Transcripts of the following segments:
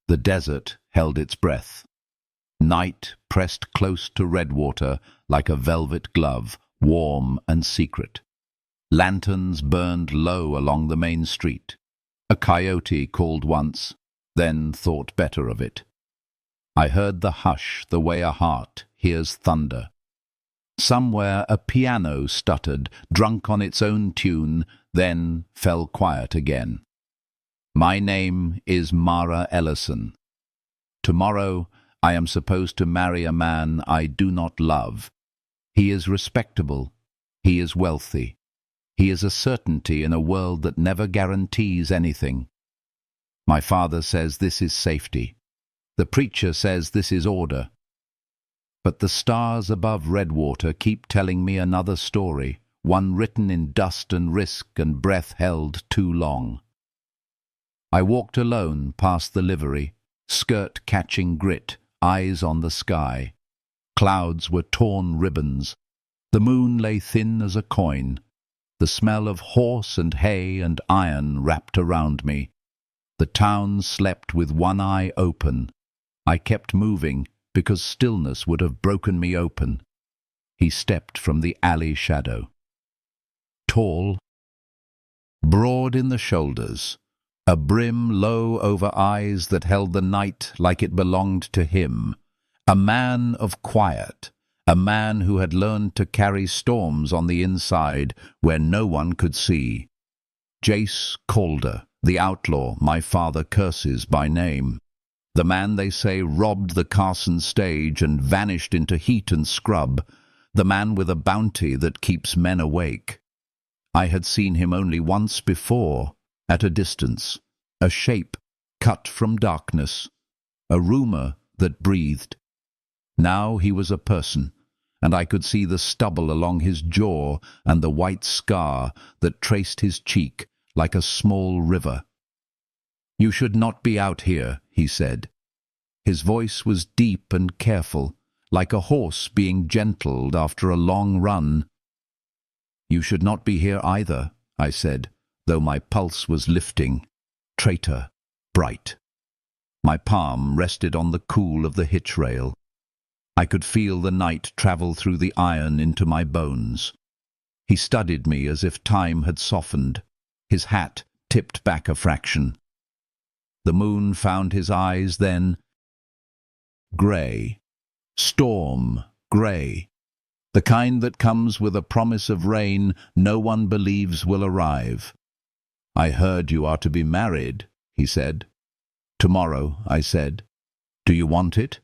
The desert held its breath. Night pressed close to Redwater like a velvet glove, warm and secret. Lanterns burned low along the main street. A coyote called once, then thought better of it. I heard the hush the way a heart hears thunder. Somewhere a piano stuttered, drunk on its own tune, then fell quiet again. My name is Mara Ellison. Tomorrow I am supposed to marry a man I do not love. He is respectable. He is wealthy. He is a certainty in a world that never guarantees anything. My father says this is safety. The preacher says this is order. But the stars above Redwater keep telling me another story, one written in dust and risk and breath held too long. I walked alone past the livery, skirt catching grit, eyes on the sky. Clouds were torn ribbons. The moon lay thin as a coin. The smell of horse and hay and iron wrapped around me. The town slept with one eye open. I kept moving because stillness would have broken me open. He stepped from the alley shadow. Tall, broad in the shoulders, a brim low over eyes that held the night like it belonged to him. A man of quiet, a man who had learned to carry storms on the inside where no one could see. Jace Calder, the outlaw my father curses by name. The man they say robbed the Carson stage and vanished into heat and scrub. The man with a bounty that keeps men awake. I had seen him only once before, at a distance. A shape cut from darkness. A rumor that breathed. Now he was a person, and I could see the stubble along his jaw and the white scar that traced his cheek like a small river. "You should not be out here," he said. His voice was deep and careful, like a horse being gentled after a long run. "You should not be here either," I said, though my pulse was lifting. Traitor, bright. My palm rested on the cool of the hitch rail. I could feel the night travel through the iron into my bones. He studied me as if time had softened. His hat tipped back a fraction. The moon found his eyes then. Grey. Storm grey. The kind that comes with a promise of rain no one believes will arrive. "I heard you are to be married," he said. "Tomorrow," I said. "Do you want it?"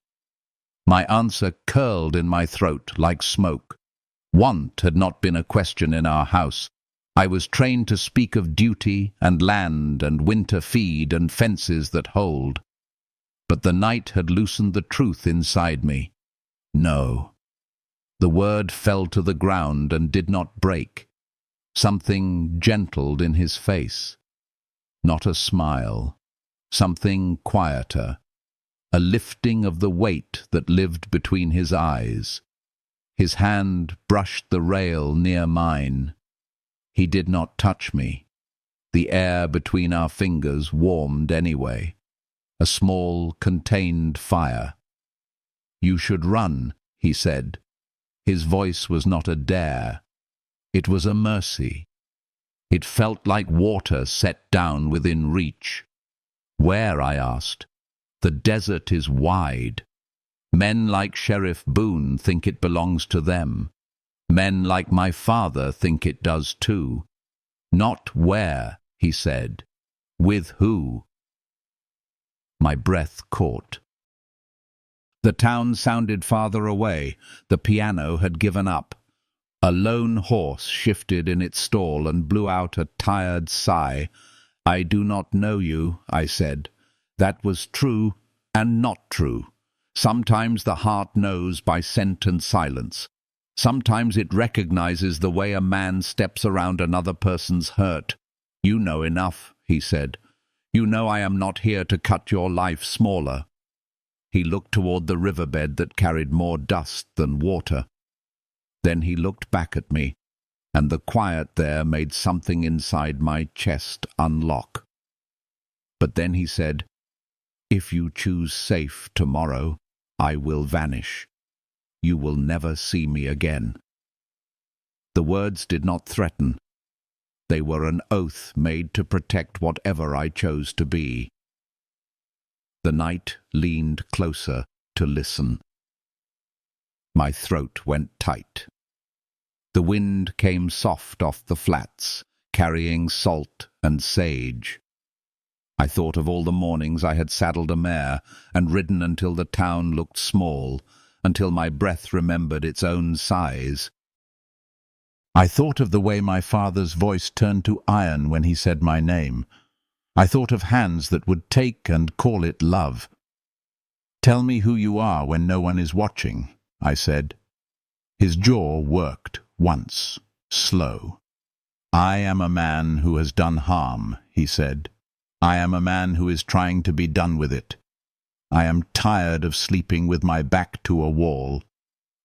My answer curled in my throat like smoke. Want had not been a question in our house. I was trained to speak of duty and land and winter feed and fences that hold. But the night had loosened the truth inside me. No. The word fell to the ground and did not break. Something gentled in his face. Not a smile. Something quieter. A lifting of the weight that lived between his eyes. His hand brushed the rail near mine. He did not touch me. The air between our fingers warmed anyway. A small, contained fire. "You should run," he said. His voice was not a dare. It was a mercy. It felt like water set down within reach. "Where?" I asked. "The desert is wide. Men like Sheriff Boone think it belongs to them. Men like my father think it does too." "Not where," he said. "With who?" My breath caught. The town sounded farther away. The piano had given up. A lone horse shifted in its stall and blew out a tired sigh. "I do not know you," I said. That was true and not true. Sometimes the heart knows by scent and silence. Sometimes it recognizes the way a man steps around another person's hurt. "You know enough," he said. "You know I am not here to cut your life smaller." He looked toward the riverbed that carried more dust than water. Then he looked back at me, and the quiet there made something inside my chest unlock. But then he said, If you choose safe tomorrow, I will vanish. You will never see me again." The words did not threaten. They were an oath made to protect whatever I chose to be. The night leaned closer to listen. My throat went tight. The wind came soft off the flats, carrying salt and sage. I thought of all the mornings I had saddled a mare and ridden until the town looked small, until my breath remembered its own size. I thought of the way my father's voice turned to iron when he said my name. I thought of hands that would take and call it love. "Tell me who you are when no one is watching," I said. His jaw worked once, slow. "I am a man who has done harm," he said. "I am a man who is trying to be done with it. I am tired of sleeping with my back to a wall.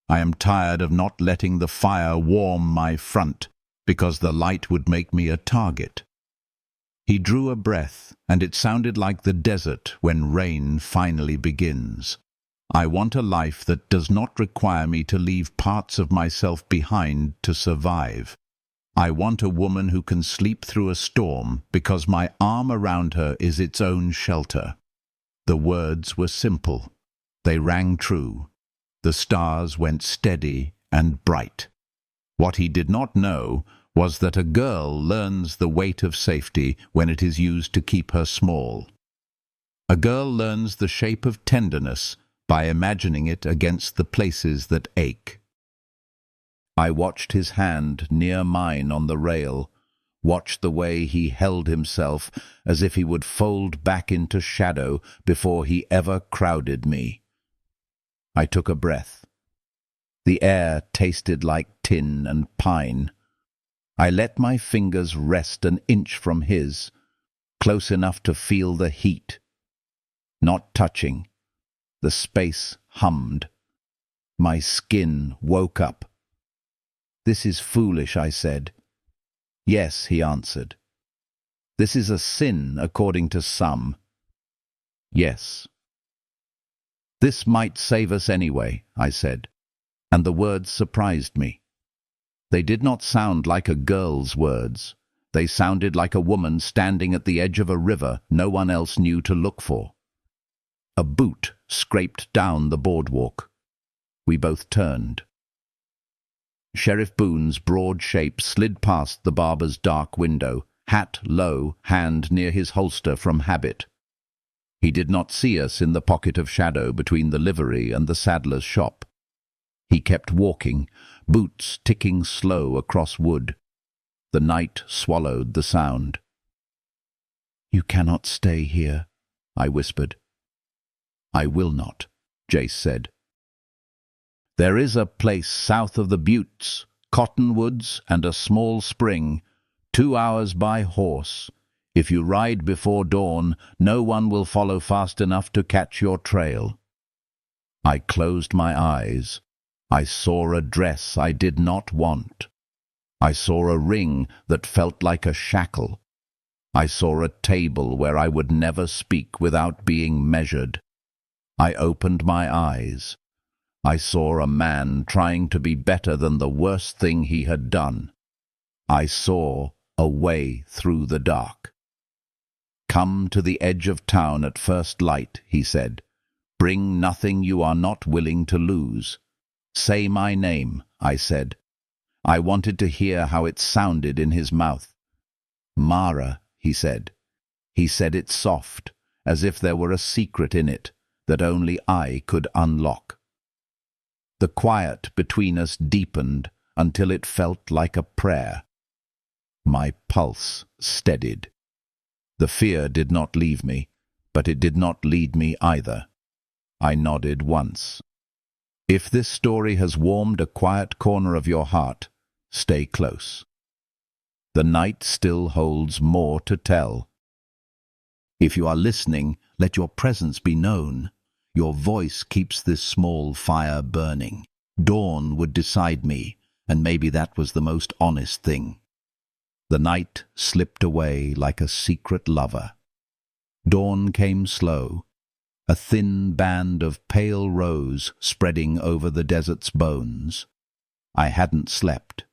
I am tired of not letting the fire warm my front because the light would make me a target." He drew a breath, and it sounded like the desert when rain finally begins. "I want a life that does not require me to leave parts of myself behind to survive. I want a woman who can sleep through a storm because my arm around her is its own shelter." The words were simple. They rang true. The stars went steady and bright. What he did not know was that a girl learns the weight of safety when it is used to keep her small. A girl learns the shape of tenderness by imagining it against the places that ache. I watched his hand near mine on the rail, watched the way he held himself as if he would fold back into shadow before he ever crowded me. I took a breath. The air tasted like tin and pine. I let my fingers rest an inch from his, close enough to feel the heat. Not touching. The space hummed. My skin woke up. "This is foolish," I said. "Yes," he answered. "This is a sin according to some." "Yes." "This might save us anyway," I said, and the words surprised me. They did not sound like a girl's words. They sounded like a woman standing at the edge of a river no one else knew to look for. A boot scraped down the boardwalk. We both turned. Sheriff Boone's broad shape slid past the barber's dark window, hat low, hand near his holster from habit. He did not see us in the pocket of shadow between the livery and the saddler's shop. He kept walking, boots ticking slow across wood. The night swallowed the sound. "You cannot stay here," I whispered. "I will not," Jace said. "There is a place south of the buttes, cottonwoods and a small spring, 2 hours by horse. If you ride before dawn, no one will follow fast enough to catch your trail." I closed my eyes. I saw a dress I did not want. I saw a ring that felt like a shackle. I saw a table where I would never speak without being measured. I opened my eyes. I saw a man trying to be better than the worst thing he had done. I saw a way through the dark. "Come to the edge of town at first light," he said. "Bring nothing you are not willing to lose." "Say my name," I said. I wanted to hear how it sounded in his mouth. "Mara," he said. He said it soft, as if there were a secret in it that only I could unlock. The quiet between us deepened until it felt like a prayer. My pulse steadied. The fear did not leave me, but it did not lead me either. I nodded once. If this story has warmed a quiet corner of your heart, stay close. The night still holds more to tell. If you are listening, let your presence be known. Your voice keeps this small fire burning. Dawn would decide me, and maybe that was the most honest thing. The night slipped away like a secret lover. Dawn came slow. a thin band of pale rose spreading over the desert's bones. I hadn't slept.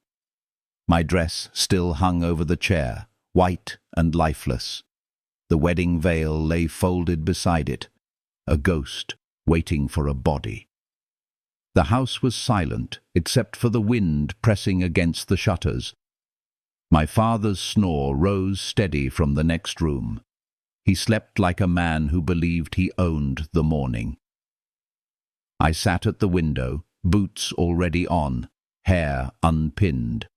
My dress still hung over the chair, white and lifeless. The wedding veil lay folded beside it, a ghost waiting for a body. The house was silent, except for the wind pressing against the shutters. My father's snore rose steady from the next room. He slept like a man who believed he owned the morning. I sat at the window, boots already on, hair unpinned.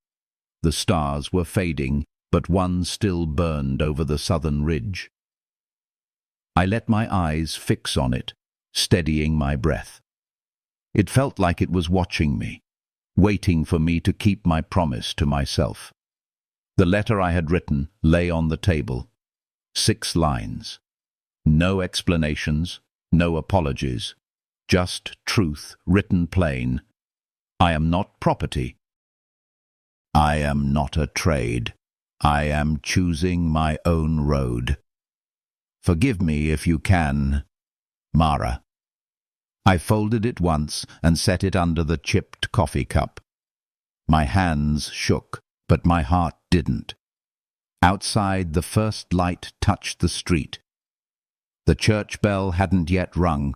The stars were fading, but one still burned over the southern ridge. I let my eyes fix on it, steadying my breath. It felt like it was watching me, waiting for me to keep my promise to myself. The letter I had written lay on the table. 6 lines. No explanations, no apologies. Just truth written plain. I am not property. I am not a trade. I am choosing my own road. Forgive me if you can, Mara. I folded it once and set it under the chipped coffee cup. My hands shook, but my heart didn't. Outside, the first light touched the street. The church bell hadn't yet rung,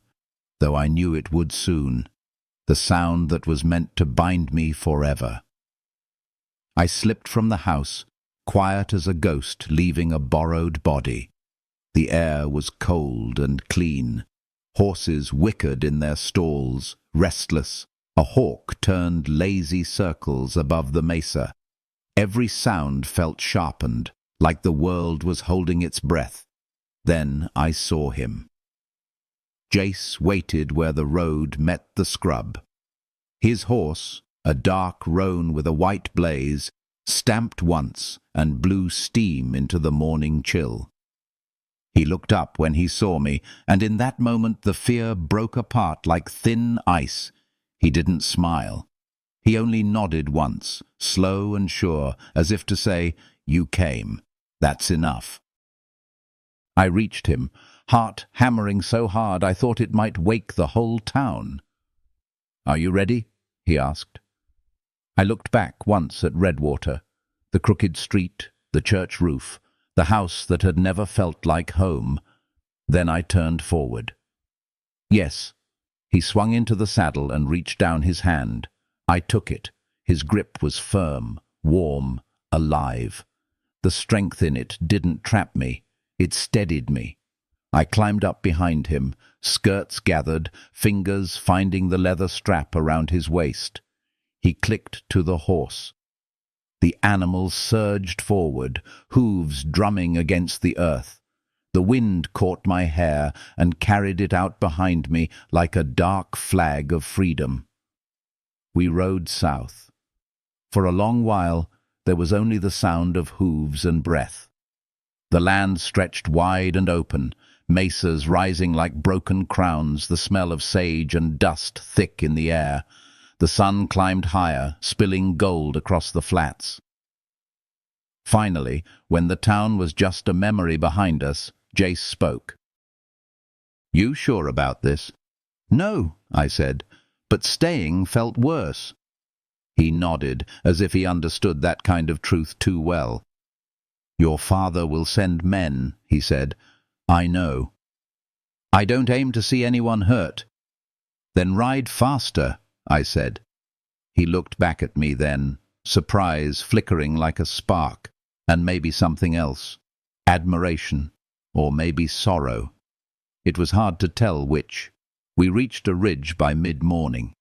though I knew it would soon, the sound that was meant to bind me forever. I slipped from the house, quiet as a ghost leaving a borrowed body. The air was cold and clean. Horses whickered in their stalls, restless. A hawk turned lazy circles above the mesa. Every sound felt sharpened, like the world was holding its breath. Then I saw him. Jace waited where the road met the scrub. His horse, a dark roan with a white blaze, stamped once and blew steam into the morning chill. He looked up when he saw me, and in that moment the fear broke apart like thin ice. He didn't smile. He only nodded once, slow and sure, as if to say, "You came. That's enough." I reached him, heart hammering so hard I thought it might wake the whole town. "Are you ready?" he asked. I looked back once at Redwater, the crooked street, the church roof, the house that had never felt like home. Then I turned forward. Yes. He swung into the saddle and reached down his hand. I took it. His grip was firm, warm, alive. The strength in it didn't trap me. It steadied me. I climbed up behind him, skirts gathered, fingers finding the leather strap around his waist. He clicked to the horse. The animal surged forward, hooves drumming against the earth. The wind caught my hair and carried it out behind me like a dark flag of freedom. We rode south. For a long while, there was only the sound of hooves and breath. The land stretched wide and open, mesas rising like broken crowns, the smell of sage and dust thick in the air. The sun climbed higher, spilling gold across the flats. Finally, when the town was just a memory behind us, Jace spoke. "You sure about this?" "No," I said, "but staying felt worse." He nodded, as if he understood that kind of truth too well. "Your father will send men," he said. "I know." "I don't aim to see anyone hurt." "Then ride faster," I said. He looked back at me then, surprise flickering like a spark, and maybe something else. Admiration, or maybe sorrow. It was hard to tell which. We reached a ridge by mid-morning.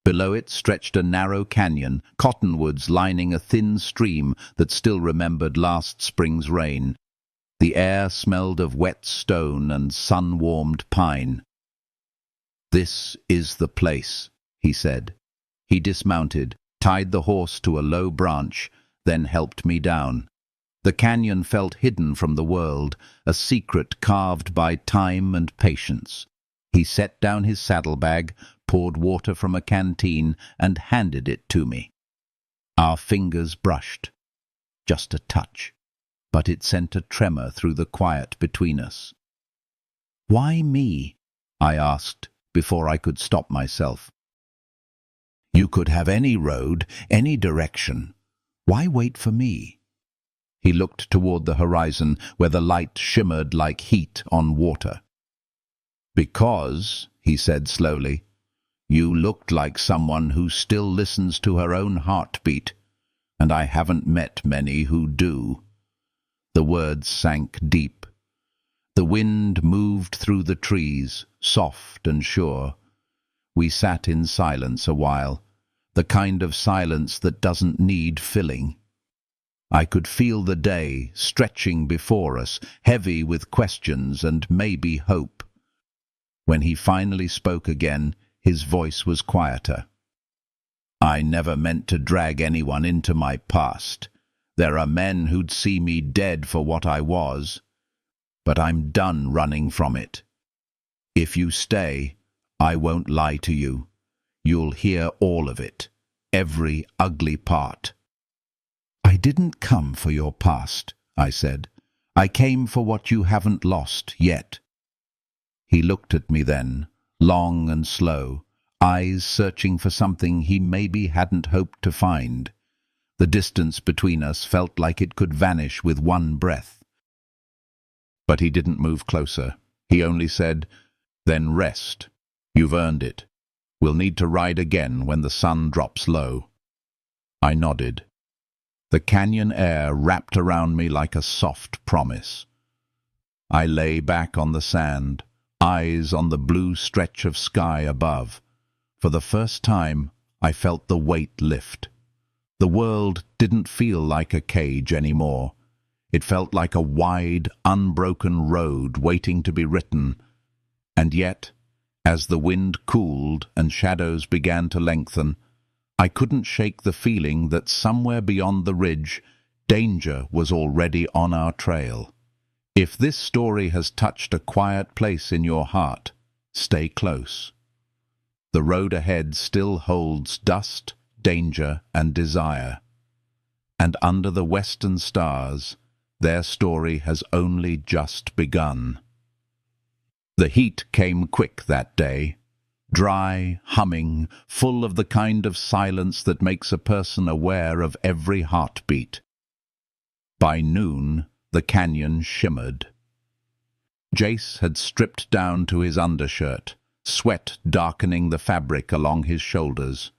Below it stretched a narrow canyon, cottonwoods lining a thin stream that still remembered last spring's rain. The air smelled of wet stone and sun-warmed pine. "This is the place," he said. He dismounted, tied the horse to a low branch, then helped me down. The canyon felt hidden from the world, a secret carved by time and patience. He set down his saddlebag, poured water from a canteen, and handed it to me. Our fingers brushed. Just a touch, but it sent a tremor through the quiet between us. "Why me?" I asked, before I could stop myself. You could have any road, any direction. Why wait for me? He looked toward the horizon, where the light shimmered like heat on water. Because, he said slowly, you looked like someone who still listens to her own heartbeat, and I haven't met many who do. The words sank deep. The wind moved through the trees, soft and sure. We sat in silence a while, the kind of silence that doesn't need filling. I could feel the day stretching before us, heavy with questions and maybe hope. When he finally spoke again, his voice was quieter. I never meant to drag anyone into my past. There are men who'd see me dead for what I was. But I'm done running from it. If you stay, I won't lie to you. You'll hear all of it, every ugly part. I didn't come for your past, I said. I came for what you haven't lost yet. He looked at me then, long and slow, eyes searching for something he maybe hadn't hoped to find. The distance between us felt like it could vanish with one breath. But he didn't move closer. He only said, "Then rest. You've earned it. We'll need to ride again when the sun drops low." I nodded. The canyon air wrapped around me like a soft promise. I lay back on the sand, eyes on the blue stretch of sky above. For the first time, I felt the weight lift. The world didn't feel like a cage anymore. It felt like a wide, unbroken road waiting to be written. And yet, as the wind cooled and shadows began to lengthen, I couldn't shake the feeling that somewhere beyond the ridge, danger was already on our trail. If this story has touched a quiet place in your heart, stay close. The road ahead still holds dust, danger, and desire. And under the western stars, their story has only just begun. The heat came quick that day, dry, humming, full of the kind of silence that makes a person aware of every heartbeat. By noon, the canyon shimmered. Jace had stripped down to his undershirt, sweat darkening the fabric along his shoulders.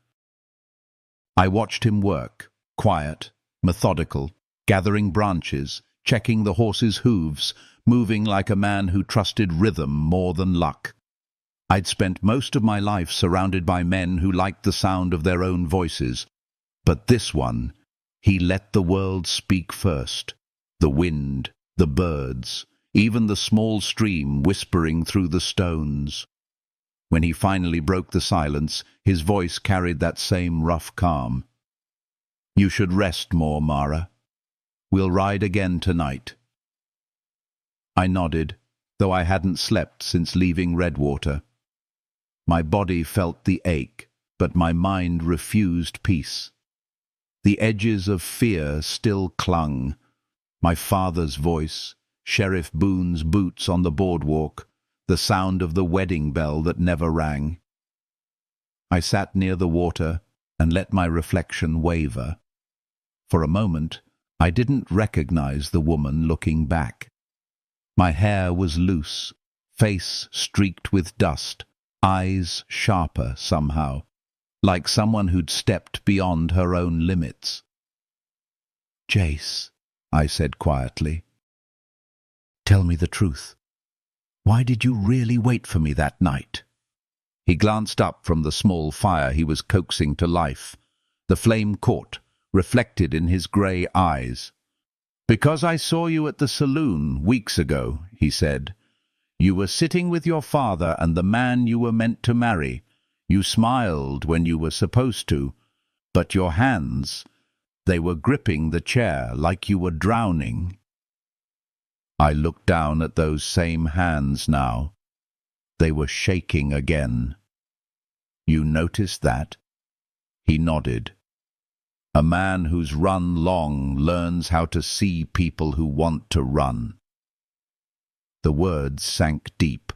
I watched him work, quiet, methodical, gathering branches, checking the horse's hooves, moving like a man who trusted rhythm more than luck. I'd spent most of my life surrounded by men who liked the sound of their own voices, but this one, he let the world speak first. The wind, the birds, even the small stream whispering through the stones. When he finally broke the silence, his voice carried that same rough calm. "You should rest more, Mara. We'll ride again tonight." I nodded, though I hadn't slept since leaving Redwater. My body felt the ache, but my mind refused peace. The edges of fear still clung. My father's voice, Sheriff Boone's boots on the boardwalk, the sound of the wedding bell that never rang. I sat near the water and let my reflection waver. For a moment, I didn't recognize the woman looking back. My hair was loose, face streaked with dust, eyes sharper somehow, like someone who'd stepped beyond her own limits. "Jace," I said quietly, "tell me the truth. Why did you really wait for me that night?" He glanced up from the small fire he was coaxing to life. The flame caught, reflected in his grey eyes. "Because I saw you at the saloon weeks ago," he said. "You were sitting with your father and the man you were meant to marry. You smiled when you were supposed to, but your hands, they were gripping the chair like you were drowning." I looked down at those same hands now. They were shaking again. "You noticed that?" He nodded. "A man who's run long learns how to see people who want to run." The words sank deep.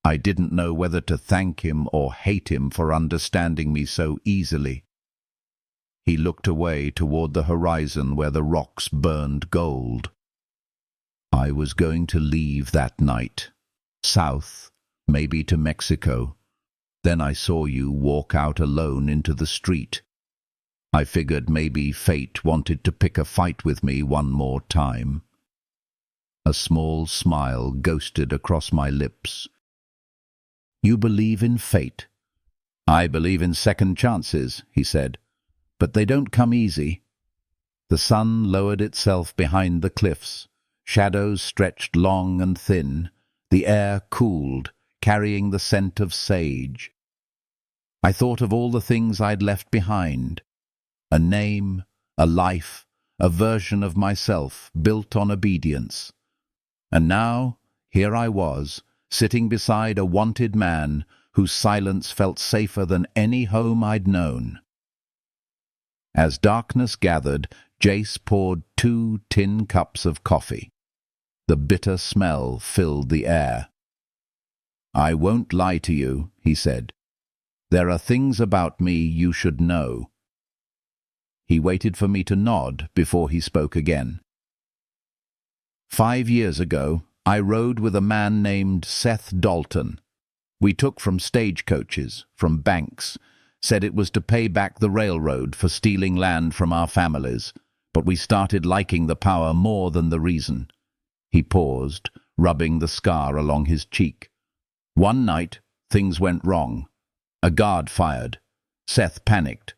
I didn't know whether to thank him or hate him for understanding me so easily. He looked away toward the horizon where the rocks burned gold. I was going to leave that night, south, maybe to Mexico. Then I saw you walk out alone into the street. I figured maybe fate wanted to pick a fight with me one more time. A small smile ghosted across my lips. You believe in fate? I believe in second chances, he said, but they don't come easy. The sun lowered itself behind the cliffs. Shadows stretched long and thin. The air cooled, carrying the scent of sage. I thought of all the things I'd left behind. A name, a life, a version of myself built on obedience. And now, here I was, sitting beside a wanted man whose silence felt safer than any home I'd known. As darkness gathered, Jace poured 2 tin cups of coffee. The bitter smell filled the air. I won't lie to you, he said. There are things about me you should know. He waited for me to nod before he spoke again. 5 years ago, I rode with a man named Seth Dalton. We took from stagecoaches, from banks, said it was to pay back the railroad for stealing land from our families, but we started liking the power more than the reason. He paused, rubbing the scar along his cheek. One night, things went wrong. A guard fired. Seth panicked.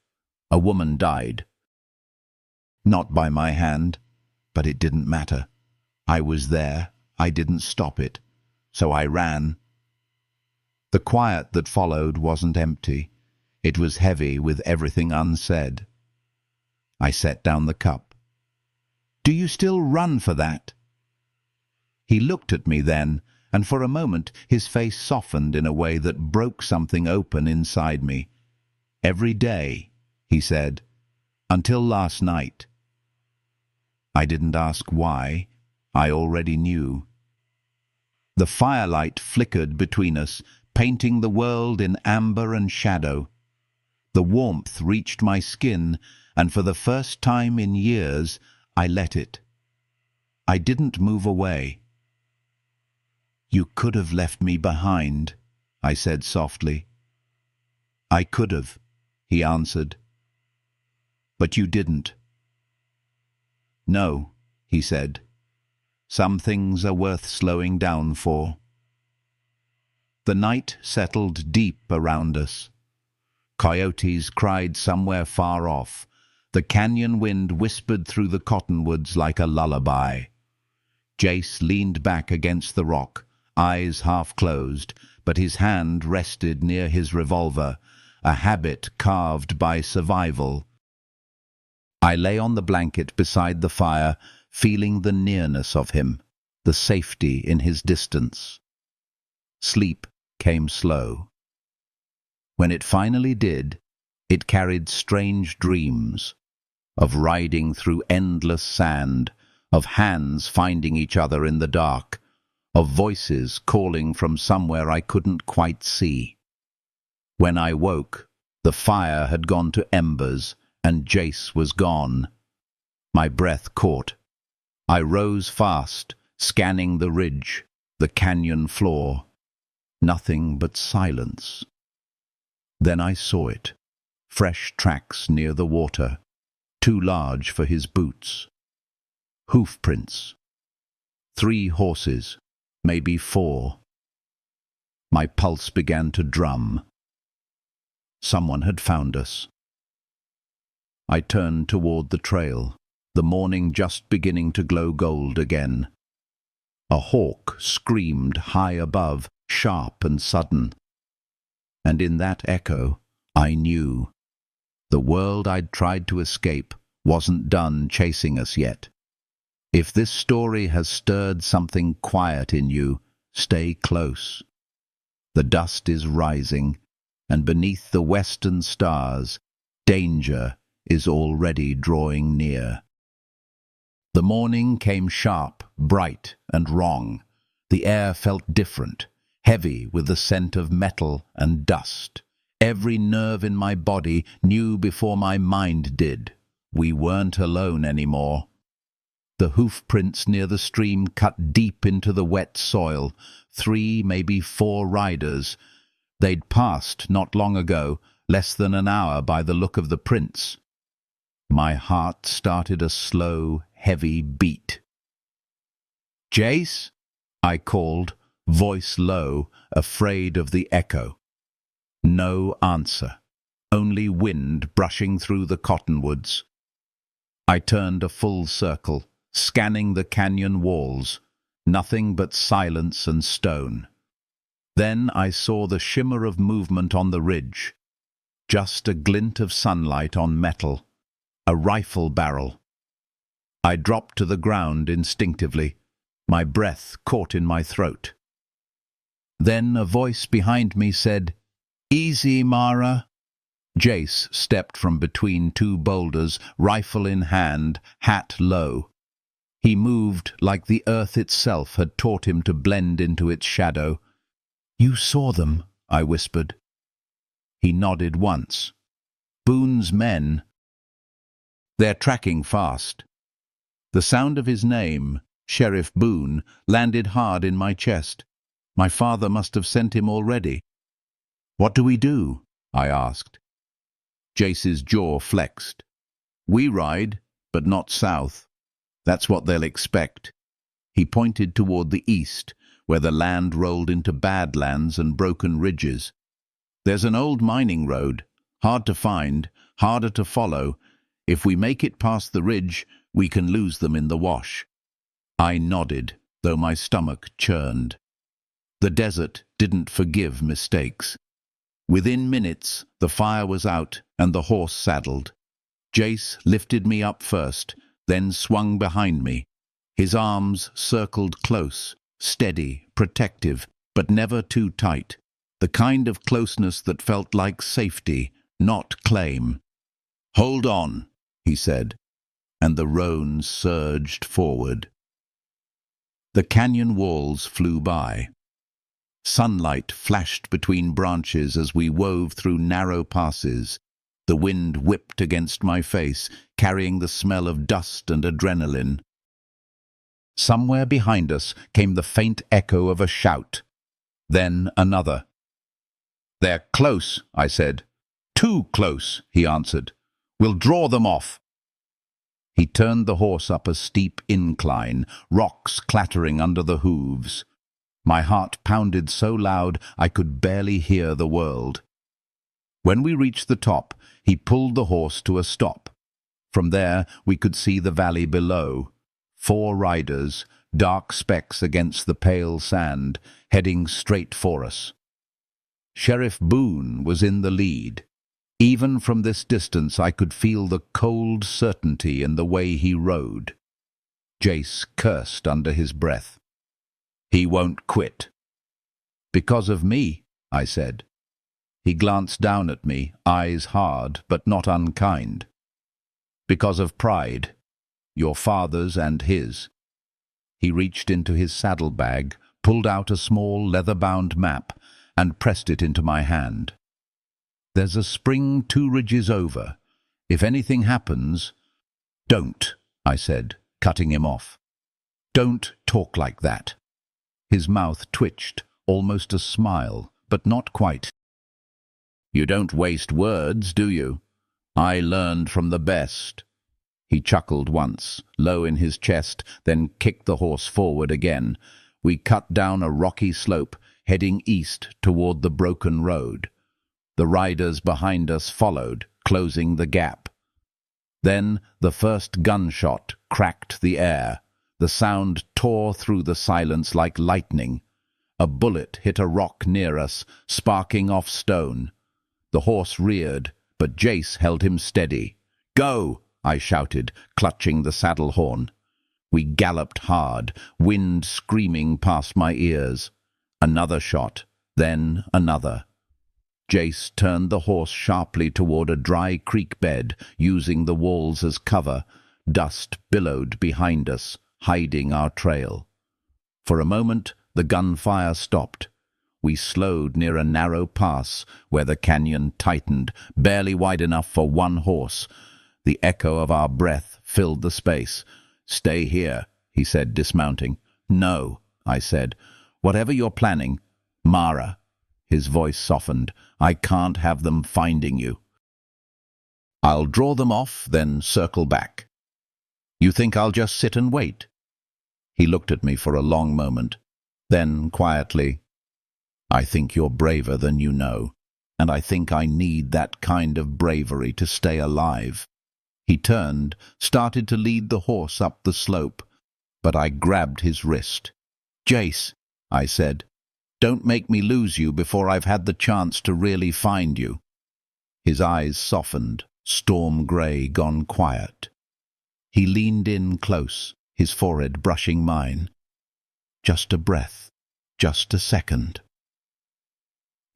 A woman died. Not by my hand, but it didn't matter. I was there. I didn't stop it. So I ran. The quiet that followed wasn't empty. It was heavy with everything unsaid. I set down the cup. Do you still run for that? He looked at me then, and for a moment his face softened in a way that broke something open inside me. Every day, he said, until last night. I didn't ask why. I already knew. The firelight flickered between us, painting the world in amber and shadow. The warmth reached my skin, and for the first time in years, I let it. I didn't move away. You could have left me behind, I said softly. I could have, he answered. But you didn't. No, he said. Some things are worth slowing down for. The night settled deep around us. Coyotes cried somewhere far off. The canyon wind whispered through the cottonwoods like a lullaby. Jace leaned back against the rock, eyes half closed, but his hand rested near his revolver, a habit carved by survival. I lay on the blanket beside the fire, feeling the nearness of him, the safety in his distance. Sleep came slow. When it finally did, it carried strange dreams, of riding through endless sand, of hands finding each other in the dark, of voices calling from somewhere I couldn't quite see. When I woke, the fire had gone to embers, and Jace was gone. My breath caught. I rose fast, scanning the ridge, the canyon floor. Nothing but silence. Then I saw it. Fresh tracks near the water, too large for his boots. Hoof prints. 3 horses, maybe 4. My pulse began to drum. Someone had found us. I turned toward the trail, the morning just beginning to glow gold again. A hawk screamed high above, sharp and sudden. And in that echo, I knew. The world I'd tried to escape wasn't done chasing us yet. If this story has stirred something quiet in you, stay close. The dust is rising, and beneath the western stars, danger is already drawing near. The morning came sharp, bright, and wrong. The air felt different, heavy with the scent of metal and dust. Every nerve in my body knew before my mind did. We weren't alone anymore. The hoof prints near the stream cut deep into the wet soil. 3, maybe 4 riders. They'd passed not long ago, less than an hour by the look of the prints. My heart started a slow, heavy beat. "Jace?" I called, voice low, afraid of the echo. No answer, only wind brushing through the cottonwoods. I turned a full circle, scanning the canyon walls, nothing but silence and stone. Then I saw the shimmer of movement on the ridge, just a glint of sunlight on metal, a rifle barrel. I dropped to the ground instinctively, my breath caught in my throat. Then a voice behind me said, "Easy, Mara." Jace stepped from between 2 boulders, rifle in hand, hat low. He moved like the earth itself had taught him to blend into its shadow. "You saw them," I whispered. He nodded once. "Boone's men. They're tracking fast." The sound of his name, Sheriff Boone, landed hard in my chest. My father must have sent him already. "What do we do?" I asked. Jace's jaw flexed. "We ride, but not south. That's what they'll expect." He pointed toward the east, where the land rolled into badlands and broken ridges. "There's an old mining road, hard to find, harder to follow. If we make it past the ridge, we can lose them in the wash." I nodded, though my stomach churned. The desert didn't forgive mistakes. Within minutes, the fire was out and the horse saddled. Jace lifted me up first, then swung behind me. His arms circled close, steady, protective, but never too tight. The kind of closeness that felt like safety, not claim. "Hold on," he said, and the roan surged forward. The canyon walls flew by. Sunlight flashed between branches as we wove through narrow passes. The wind whipped against my face, carrying the smell of dust and adrenaline. Somewhere behind us came the faint echo of a shout. Then another. "They're close," I said. "Too close," he answered. "We'll draw them off." He turned the horse up a steep incline, rocks clattering under the hooves. My heart pounded so loud I could barely hear the world. When we reached the top, he pulled the horse to a stop. From there we could see the valley below. 4 riders, dark specks against the pale sand, heading straight for us. Sheriff Boone was in the lead. Even from this distance I could feel the cold certainty in the way he rode. Jace cursed under his breath. "He won't quit." "Because of me," I said. He glanced down at me, eyes hard but not unkind. "Because of pride, your father's and his." He reached into his saddlebag, pulled out a small leather-bound map, and pressed it into my hand. "There's a spring 2 ridges over. If anything happens—" "Don't," I said, cutting him off. "Don't talk like that." His mouth twitched, almost a smile, but not quite. "You don't waste words, do you? I learned from the best." He chuckled once, low in his chest, then kicked the horse forward again. We cut down a rocky slope, heading east toward the broken road. The riders behind us followed, closing the gap. Then the first gunshot cracked the air. The sound tore through the silence like lightning. A bullet hit a rock near us, sparking off stone. The horse reared, but Jace held him steady. "Go!" I shouted, clutching the saddle horn. We galloped hard, wind screaming past my ears. Another shot, then another. Jace turned the horse sharply toward a dry creek bed, using the walls as cover. Dust billowed behind us, hiding our trail. For a moment, the gunfire stopped. We slowed near a narrow pass where the canyon tightened, barely wide enough for one horse. The echo of our breath filled the space. "Stay here," he said, dismounting. "No," I said. "Whatever you're planning, Mara." His voice softened. "I can't have them finding you. I'll draw them off, then circle back. You think I'll just sit and wait?" He looked at me for a long moment. Then, quietly, "I think you're braver than you know, and I think I need that kind of bravery to stay alive." He turned, started to lead the horse up the slope, but I grabbed his wrist. "Jace," I said, "don't make me lose you before I've had the chance to really find you." His eyes softened, storm grey gone quiet. He leaned in close, his forehead brushing mine. "Just a breath, just a second."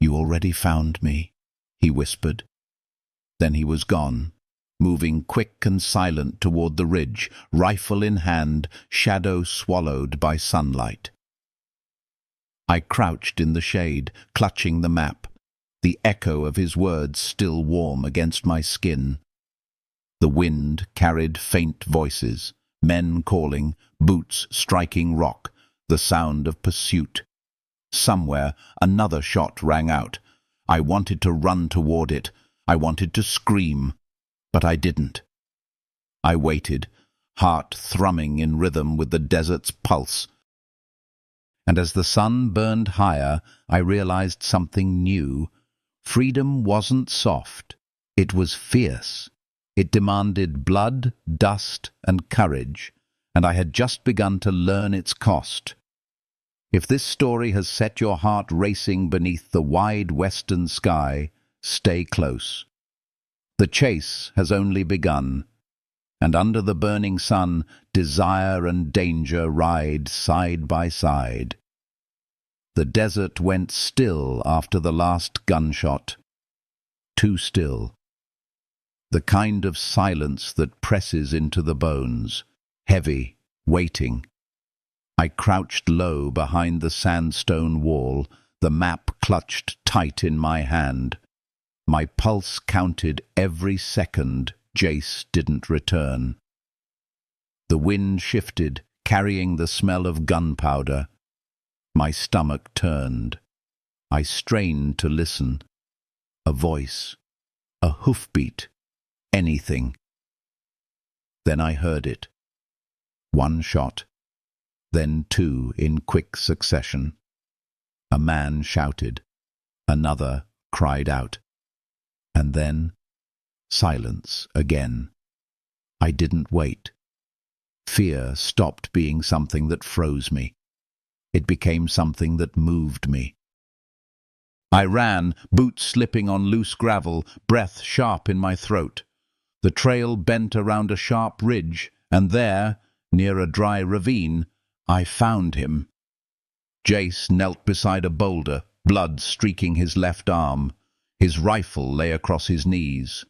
"You already found me," he whispered. Then he was gone, moving quick and silent toward the ridge, rifle in hand, shadow swallowed by sunlight. I crouched in the shade, clutching the map, the echo of his words still warm against my skin. The wind carried faint voices, men calling, boots striking rock, the sound of pursuit. Somewhere another shot rang out. I wanted to run toward it. I wanted to scream, but I didn't. I waited, heart thrumming in rhythm with the desert's pulse. And as the sun burned higher, I realized something new. Freedom wasn't soft. It was fierce. It demanded blood, dust, and courage, and I had just begun to learn its cost. If this story has set your heart racing beneath the wide western sky, stay close. The chase has only begun, and under the burning sun, desire and danger ride side by side. The desert went still after the last gunshot. Too still. The kind of silence that presses into the bones, heavy, waiting. I crouched low behind the sandstone wall, the map clutched tight in my hand. My pulse counted every second Jace didn't return. The wind shifted, carrying the smell of gunpowder. My stomach turned. I strained to listen. A voice, a hoofbeat, anything. Then I heard it. One shot, then two in quick succession. A man shouted. Another cried out. And then silence again. I didn't wait. Fear stopped being something that froze me. It became something that moved me. I ran, boots slipping on loose gravel, breath sharp in my throat. The trail bent around a sharp ridge, and there, near a dry ravine, I found him. Jace knelt beside a boulder, blood streaking his left arm. His rifle lay across his knees.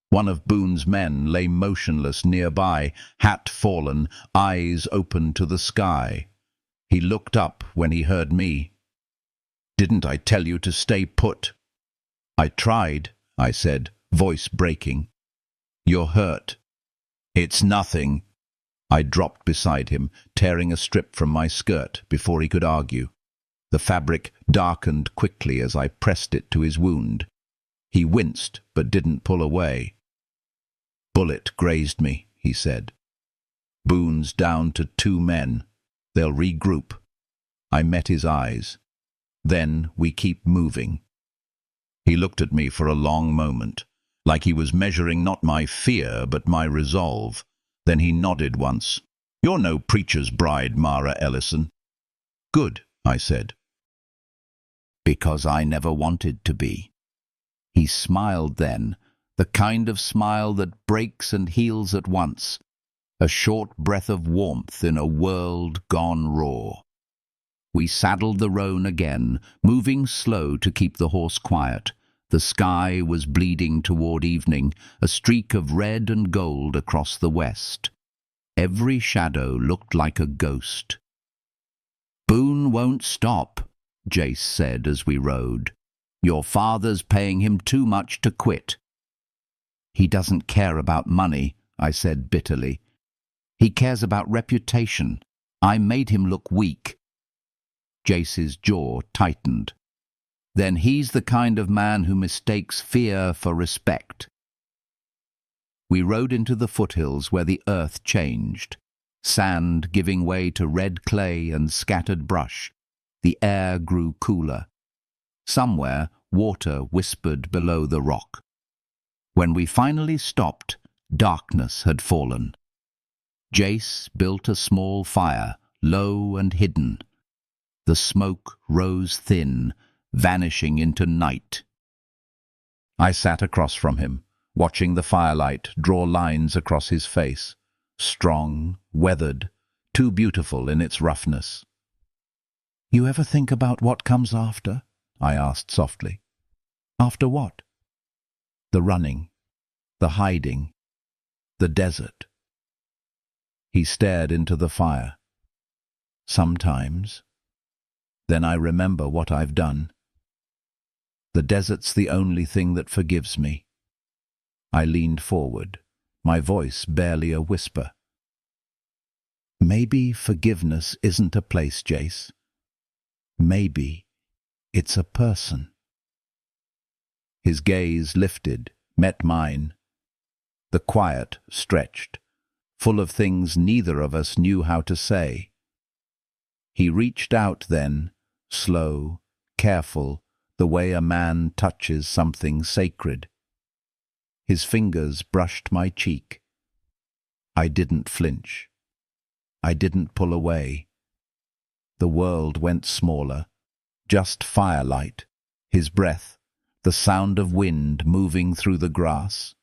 One of Boone's men lay motionless nearby, hat fallen, eyes open to the sky. He looked up when he heard me. "Didn't I tell you to stay put?" "I tried," I said, voice breaking. "You're hurt." "It's nothing." I dropped beside him, tearing a strip from my skirt before he could argue. The fabric darkened quickly as I pressed it to his wound. He winced, but didn't pull away. "Bullet grazed me," he said. "Boone's down to 2 men. They'll regroup." I met his eyes. "Then we keep moving." He looked at me for a long moment, like he was measuring not my fear, but my resolve. Then he nodded once. "You're no preacher's bride, Mara Ellison." "Good," I said. "Because I never wanted to be." He smiled then, the kind of smile that breaks and heals at once, a short breath of warmth in a world gone raw. We saddled the roan again, moving slow to keep the horse quiet. The sky was bleeding toward evening, a streak of red and gold across the west. Every shadow looked like a ghost. "Boone won't stop," Jace said as we rode. "Your father's paying him too much to quit." "He doesn't care about money," I said bitterly. "He cares about reputation. I made him look weak." Jace's jaw tightened. "Then he's the kind of man who mistakes fear for respect." We rode into the foothills where the earth changed, sand giving way to red clay and scattered brush. The air grew cooler. Somewhere, water whispered below the rock. When we finally stopped, darkness had fallen. Jace built a small fire, low and hidden. The smoke rose thin, vanishing into night. I sat across from him, watching the firelight draw lines across his face, strong, weathered, too beautiful in its roughness. "You ever think about what comes after?" I asked softly. "After what?" "The running, the hiding, the desert." He stared into the fire. "Sometimes. Then I remember what I've done. The desert's the only thing that forgives me." I leaned forward, my voice barely a whisper. "Maybe forgiveness isn't a place, Jace. Maybe it's a person." His gaze lifted, met mine. The quiet stretched, full of things neither of us knew how to say. He reached out then, slow, careful, the way a man touches something sacred. His fingers brushed my cheek. I didn't flinch. I didn't pull away. The world went smaller, just firelight, his breath, the sound of wind moving through the grass.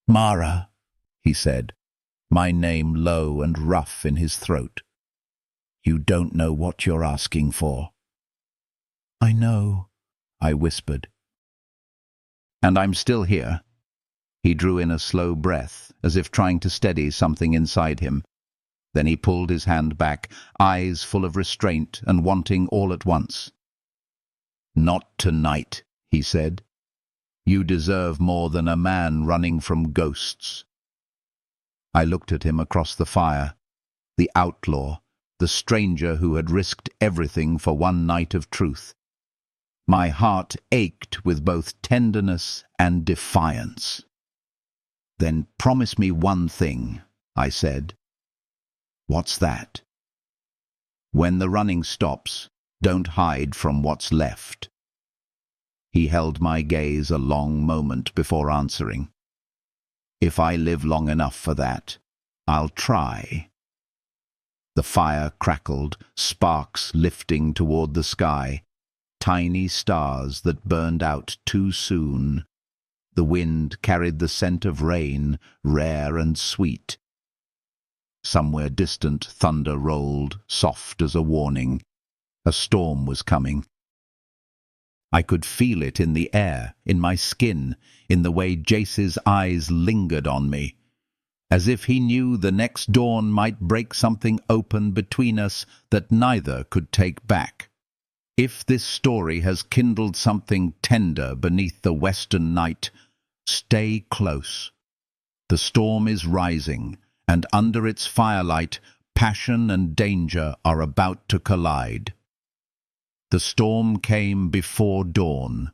"Mara," he said, my name low and rough in his throat. "You don't know what you're asking for." "I know," I whispered. "And I'm still here." He drew in a slow breath, as if trying to steady something inside him. Then he pulled his hand back, eyes full of restraint and wanting all at once. "Not tonight," he said. "You deserve more than a man running from ghosts." I looked at him across the fire, the outlaw, the stranger who had risked everything for one night of truth. My heart ached with both tenderness and defiance. "Then promise me one thing," I said. "What's that?" "When the running stops, don't hide from what's left." He held my gaze a long moment before answering. "If I live long enough for that, I'll try." The fire crackled, sparks lifting toward the sky, tiny stars that burned out too soon. The wind carried the scent of rain, rare and sweet. Somewhere distant, thunder rolled, soft as a warning. A storm was coming. I could feel it in the air, in my skin, in the way Jace's eyes lingered on me, as if he knew the next dawn might break something open between us that neither could take back. If this story has kindled something tender beneath the western night, stay close. The storm is rising, and under its firelight, passion and danger are about to collide. The storm came before dawn.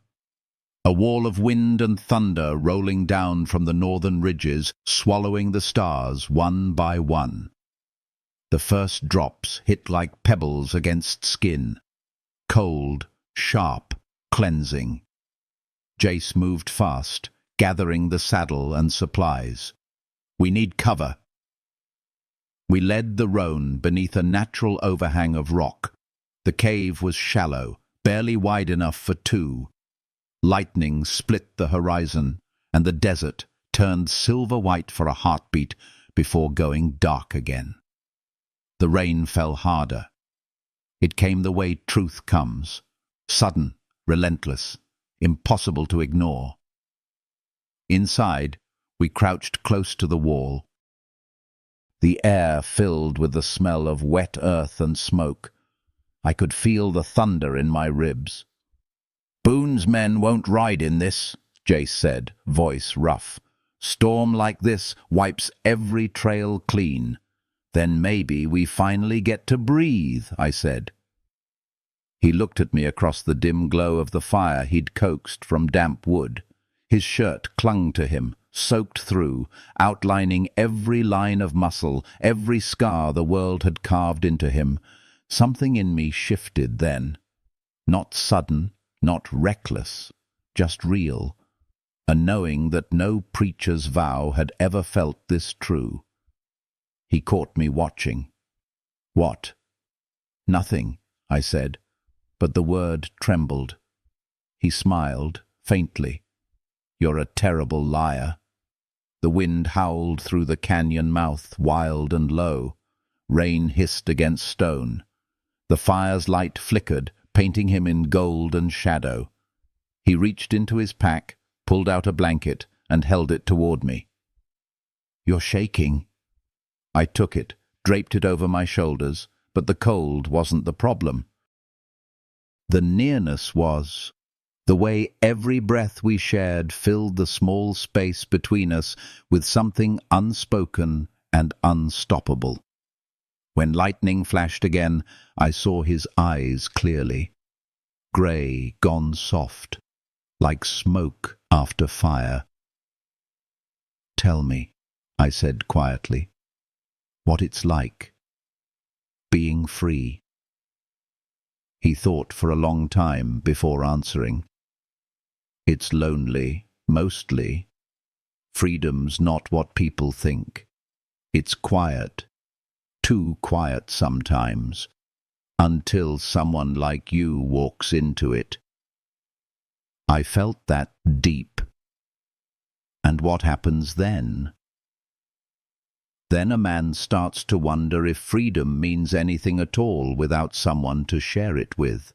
A wall of wind and thunder rolling down from the northern ridges, swallowing the stars one by one. The first drops hit like pebbles against skin. Cold, sharp, cleansing. Jace moved fast, gathering the saddle and supplies. "We need cover." We led the roan beneath a natural overhang of rock. The cave was shallow, barely wide enough for two. Lightning split the horizon, and the desert turned silver-white for a heartbeat before going dark again. The rain fell harder. It came the way truth comes, sudden, relentless, impossible to ignore. Inside, we crouched close to the wall. The air filled with the smell of wet earth and smoke. I could feel the thunder in my ribs. "Boone's men won't ride in this," Jace said, voice rough. "Storm like this wipes every trail clean." "Then maybe we finally get to breathe," I said. He looked at me across the dim glow of the fire he'd coaxed from damp wood. His shirt clung to him, soaked through, outlining every line of muscle, every scar the world had carved into him. Something in me shifted then. Not sudden, not reckless, just real. A knowing that no preacher's vow had ever felt this true. He caught me watching. "What?" "Nothing," I said, but the word trembled. He smiled, faintly. "You're a terrible liar." The wind howled through the canyon mouth, wild and low. Rain hissed against stone. The fire's light flickered, painting him in gold and shadow. He reached into his pack, pulled out a blanket, and held it toward me. "You're shaking." I took it, draped it over my shoulders, but the cold wasn't the problem. The nearness was. The way every breath we shared filled the small space between us with something unspoken and unstoppable. When lightning flashed again, I saw his eyes clearly. Grey, gone soft, like smoke after fire. "Tell me," I said quietly, "what it's like, being free." He thought for a long time before answering. "It's lonely, mostly. Freedom's not what people think. It's quiet, too quiet sometimes, until someone like you walks into it." I felt that deep. And what happens then? Then a man starts to wonder if freedom means anything at all without someone to share it with.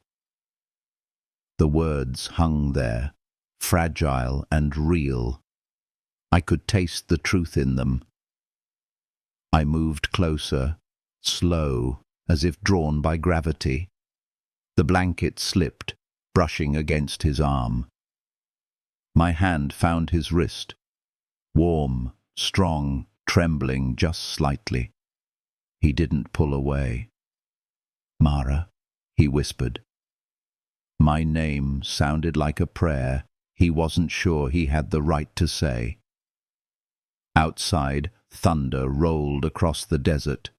The words hung there, fragile and real. I could taste the truth in them. I moved closer, slow, as if drawn by gravity. The blanket slipped, brushing against his arm. My hand found his wrist, warm, strong, trembling just slightly. He didn't pull away. "Mara," he whispered. My name sounded like a prayer he wasn't sure he had the right to say. Outside, thunder rolled across the desert.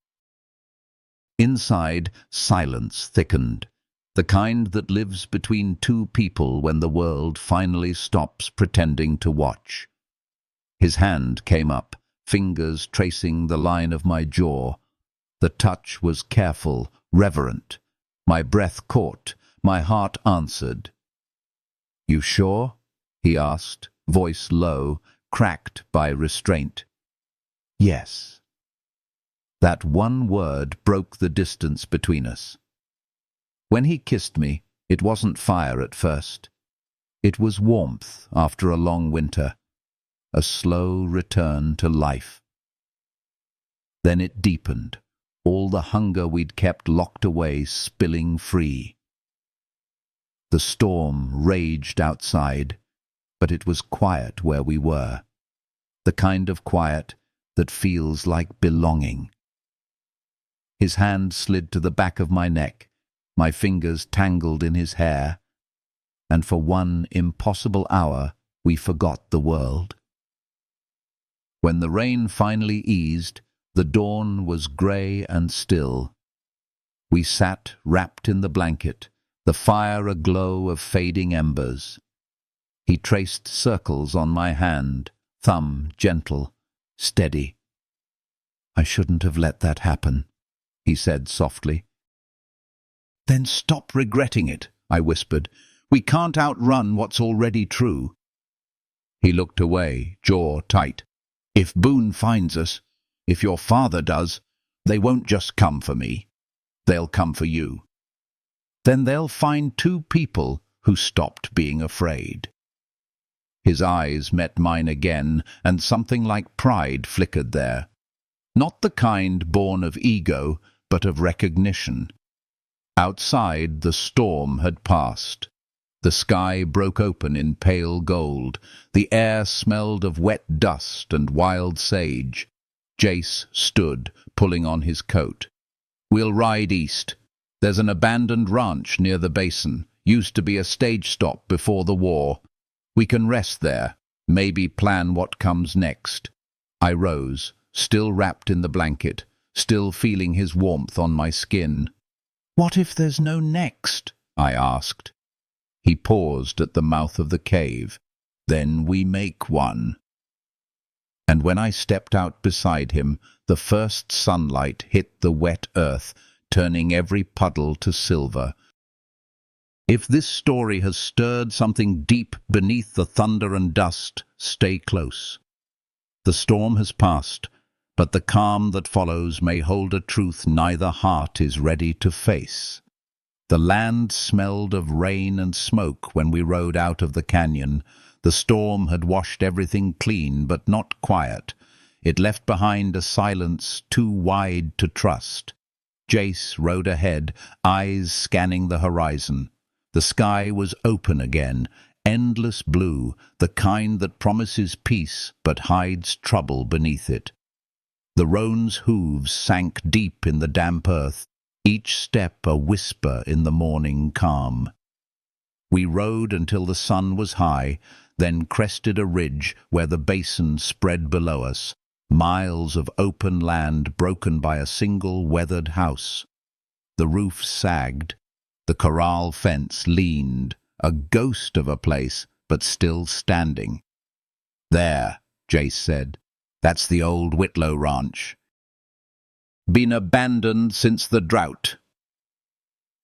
Inside, silence thickened, the kind that lives between two people when the world finally stops pretending to watch. His hand came up, fingers tracing the line of my jaw. The touch was careful, reverent. My breath caught, my heart answered. "You sure?" he asked, voice low, cracked by restraint. "Yes." That one word broke the distance between us. When he kissed me, it wasn't fire at first. It was warmth after a long winter, a slow return to life. Then it deepened, all the hunger we'd kept locked away spilling free. The storm raged outside, but it was quiet where we were, the kind of quiet that feels like belonging. His hand slid to the back of my neck, my fingers tangled in his hair, and for one impossible hour we forgot the world. When the rain finally eased, the dawn was grey and still. We sat wrapped in the blanket, the fire a glow of fading embers. He traced circles on my hand, thumb gentle, steady. "I shouldn't have let that happen," he said softly. "Then stop regretting it," I whispered. "We can't outrun what's already true." He looked away, jaw tight. "If Boone finds us, if your father does, they won't just come for me. They'll come for you. Then they'll find two people who stopped being afraid." His eyes met mine again, and something like pride flickered there. Not the kind born of ego, but of recognition. Outside, the storm had passed. The sky broke open in pale gold. The air smelled of wet dust and wild sage. Jace stood, pulling on his coat. "We'll ride east. There's an abandoned ranch near the basin. Used to be a stage stop before the war. We can rest there, maybe plan what comes next." I rose, still wrapped in the blanket, still feeling his warmth on my skin. "What if there's no next?" I asked. He paused at the mouth of the cave. "Then we make one." And when I stepped out beside him, the first sunlight hit the wet earth, turning every puddle to silver. If this story has stirred something deep beneath the thunder and dust, stay close. The storm has passed, but the calm that follows may hold a truth neither heart is ready to face. The land smelled of rain and smoke when we rode out of the canyon. The storm had washed everything clean, but not quiet. It left behind a silence too wide to trust. Jace rode ahead, eyes scanning the horizon. The sky was open again, endless blue, the kind that promises peace but hides trouble beneath it. The roan's hooves sank deep in the damp earth, each step a whisper in the morning calm. We rode until the sun was high, then crested a ridge where the basin spread below us, miles of open land broken by a single weathered house. The roof sagged, the corral fence leaned, a ghost of a place, but still standing. "There," Jace said. "That's the old Whitlow ranch. Been abandoned since the drought."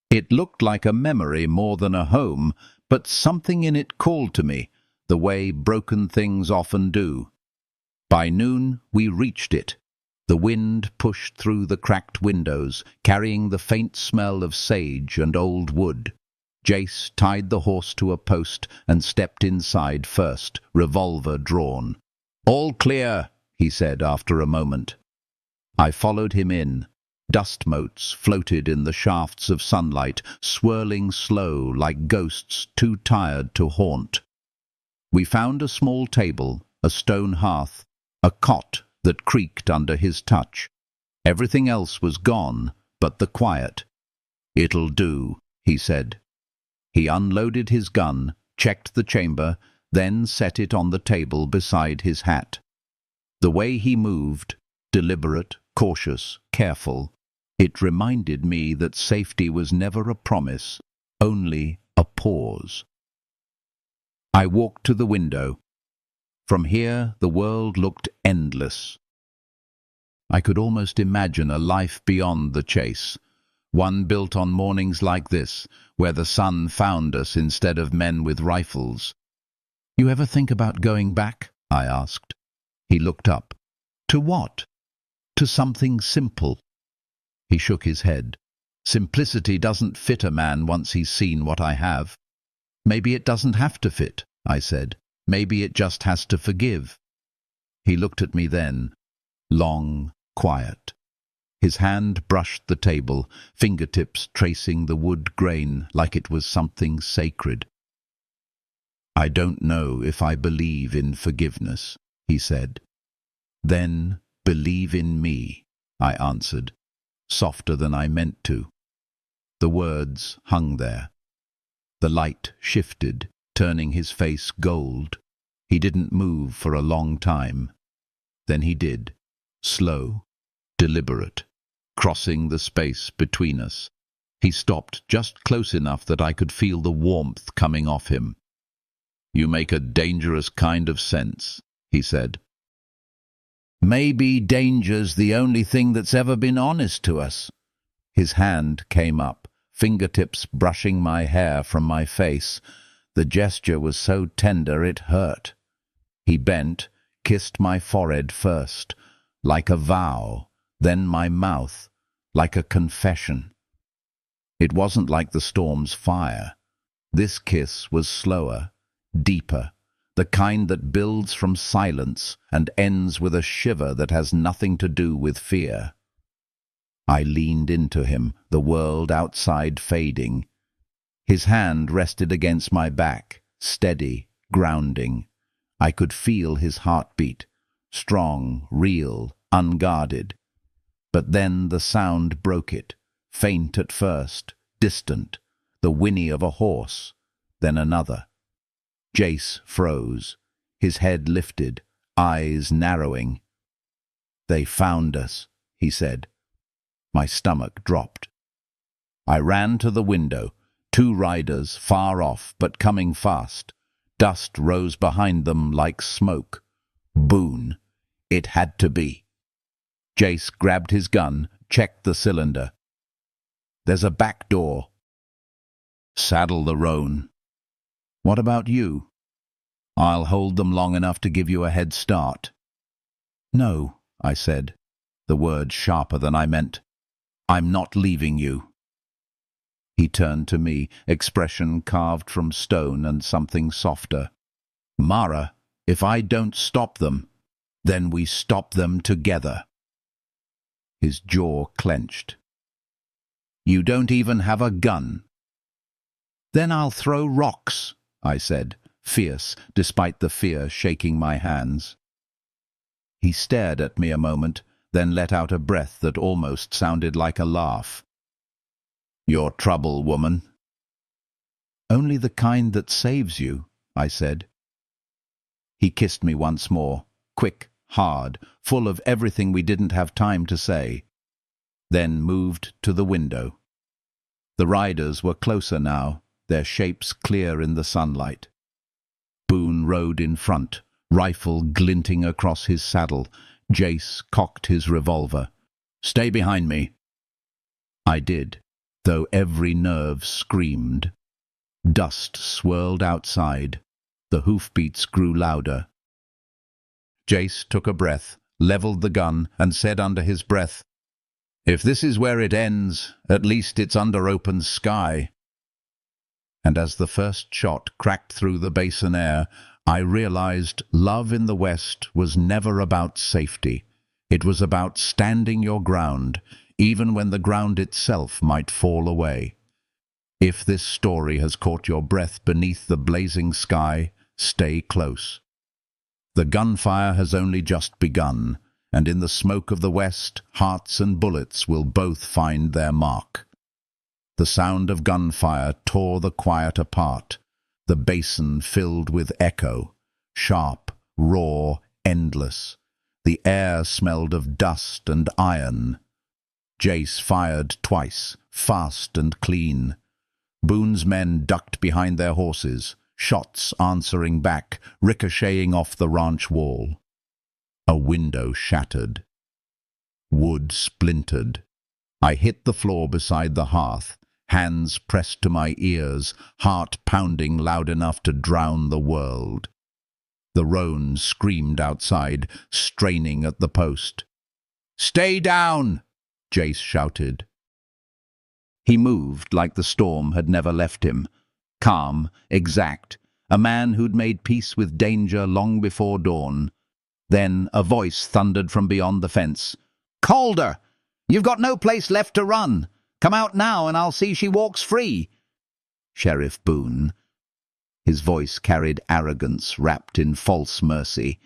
It looked like a memory more than a home, but something in it called to me, the way broken things often do. By noon, we reached it. The wind pushed through the cracked windows, carrying the faint smell of sage and old wood. Jace tied the horse to a post and stepped inside first, revolver drawn. "All clear," he said after a moment. I followed him in. Dust motes floated in the shafts of sunlight, swirling slow like ghosts too tired to haunt. We found a small table, a stone hearth, a cot that creaked under his touch. Everything else was gone, but the quiet. "It'll do," he said. He unloaded his gun, checked the chamber, then set it on the table beside his hat. The way he moved, deliberate, cautious, careful, it reminded me that safety was never a promise, only a pause. I walked to the window. From here, the world looked endless. I could almost imagine a life beyond the chase, one built on mornings like this, where the sun found us instead of men with rifles. "You ever think about going back?" I asked. He looked up. "To what?" "To something simple." He shook his head. "Simplicity doesn't fit a man once he's seen what I have." "Maybe it doesn't have to fit," I said. "Maybe it just has to forgive." He looked at me then, long, quiet. His hand brushed the table, fingertips tracing the wood grain like it was something sacred. "I don't know if I believe in forgiveness," he said. "Then believe in me," I answered, softer than I meant to. The words hung there. The light shifted, turning his face gold. He didn't move for a long time. Then he did, slow, deliberate, crossing the space between us. He stopped just close enough that I could feel the warmth coming off him. "You make a dangerous kind of sense," he said. "Maybe danger's the only thing that's ever been honest to us." His hand came up, fingertips brushing my hair from my face. The gesture was so tender it hurt. He bent, kissed my forehead first, like a vow, then my mouth, like a confession. It wasn't like the storm's fire. This kiss was slower, deeper, the kind that builds from silence and ends with a shiver that has nothing to do with fear. I leaned into him, the world outside fading. His hand rested against my back, steady, grounding. I could feel his heartbeat, strong, real, unguarded. But then the sound broke it, faint at first, distant, the whinny of a horse, then another. Jace froze, his head lifted, eyes narrowing. "They found us," he said. My stomach dropped. I ran to the window, 2 riders far off but coming fast. Dust rose behind them like smoke. Boone. It had to be. Jace grabbed his gun, checked the cylinder. "There's a back door." "Saddle the roan." "What about you?" "I'll hold them long enough to give you a head start." "No," I said, the word sharper than I meant. "I'm not leaving you." He turned to me, expression carved from stone and something softer. "Mara, if I don't stop them, then we stop them together." His jaw clenched. "You don't even have a gun." "Then I'll throw rocks," I said, fierce, despite the fear shaking my hands. He stared at me a moment, then let out a breath that almost sounded like a laugh. "Your trouble, woman." "Only the kind that saves you," I said. He kissed me once more, quick, hard, full of everything we didn't have time to say, then moved to the window. The riders were closer now, their shapes clear in the sunlight. Boone rode in front, rifle glinting across his saddle. Jace cocked his revolver. "Stay behind me." I did, though every nerve screamed. Dust swirled outside. The hoofbeats grew louder. Jace took a breath, leveled the gun, and said under his breath, "If this is where it ends, at least it's under open sky." And as the first shot cracked through the basin air, I realized love in the West was never about safety. It was about standing your ground, even when the ground itself might fall away. If this story has caught your breath beneath the blazing sky, stay close. The gunfire has only just begun, and in the smoke of the West, hearts and bullets will both find their mark. The sound of gunfire tore the quiet apart. The basin filled with echo, sharp, raw, endless. The air smelled of dust and iron. Jace fired twice, fast and clean. Boone's men ducked behind their horses, shots answering back, ricocheting off the ranch wall. A window shattered. Wood splintered. I hit the floor beside the hearth, hands pressed to my ears, heart pounding loud enough to drown the world. The roan screamed outside, straining at the post. "Stay down!" Jace shouted. He moved like the storm had never left him. Calm, exact, a man who'd made peace with danger long before dawn. Then a voice thundered from beyond the fence. "Calder! You've got no place left to run! Come out now and I'll see she walks free." Sheriff Boone. His voice carried arrogance wrapped in false mercy.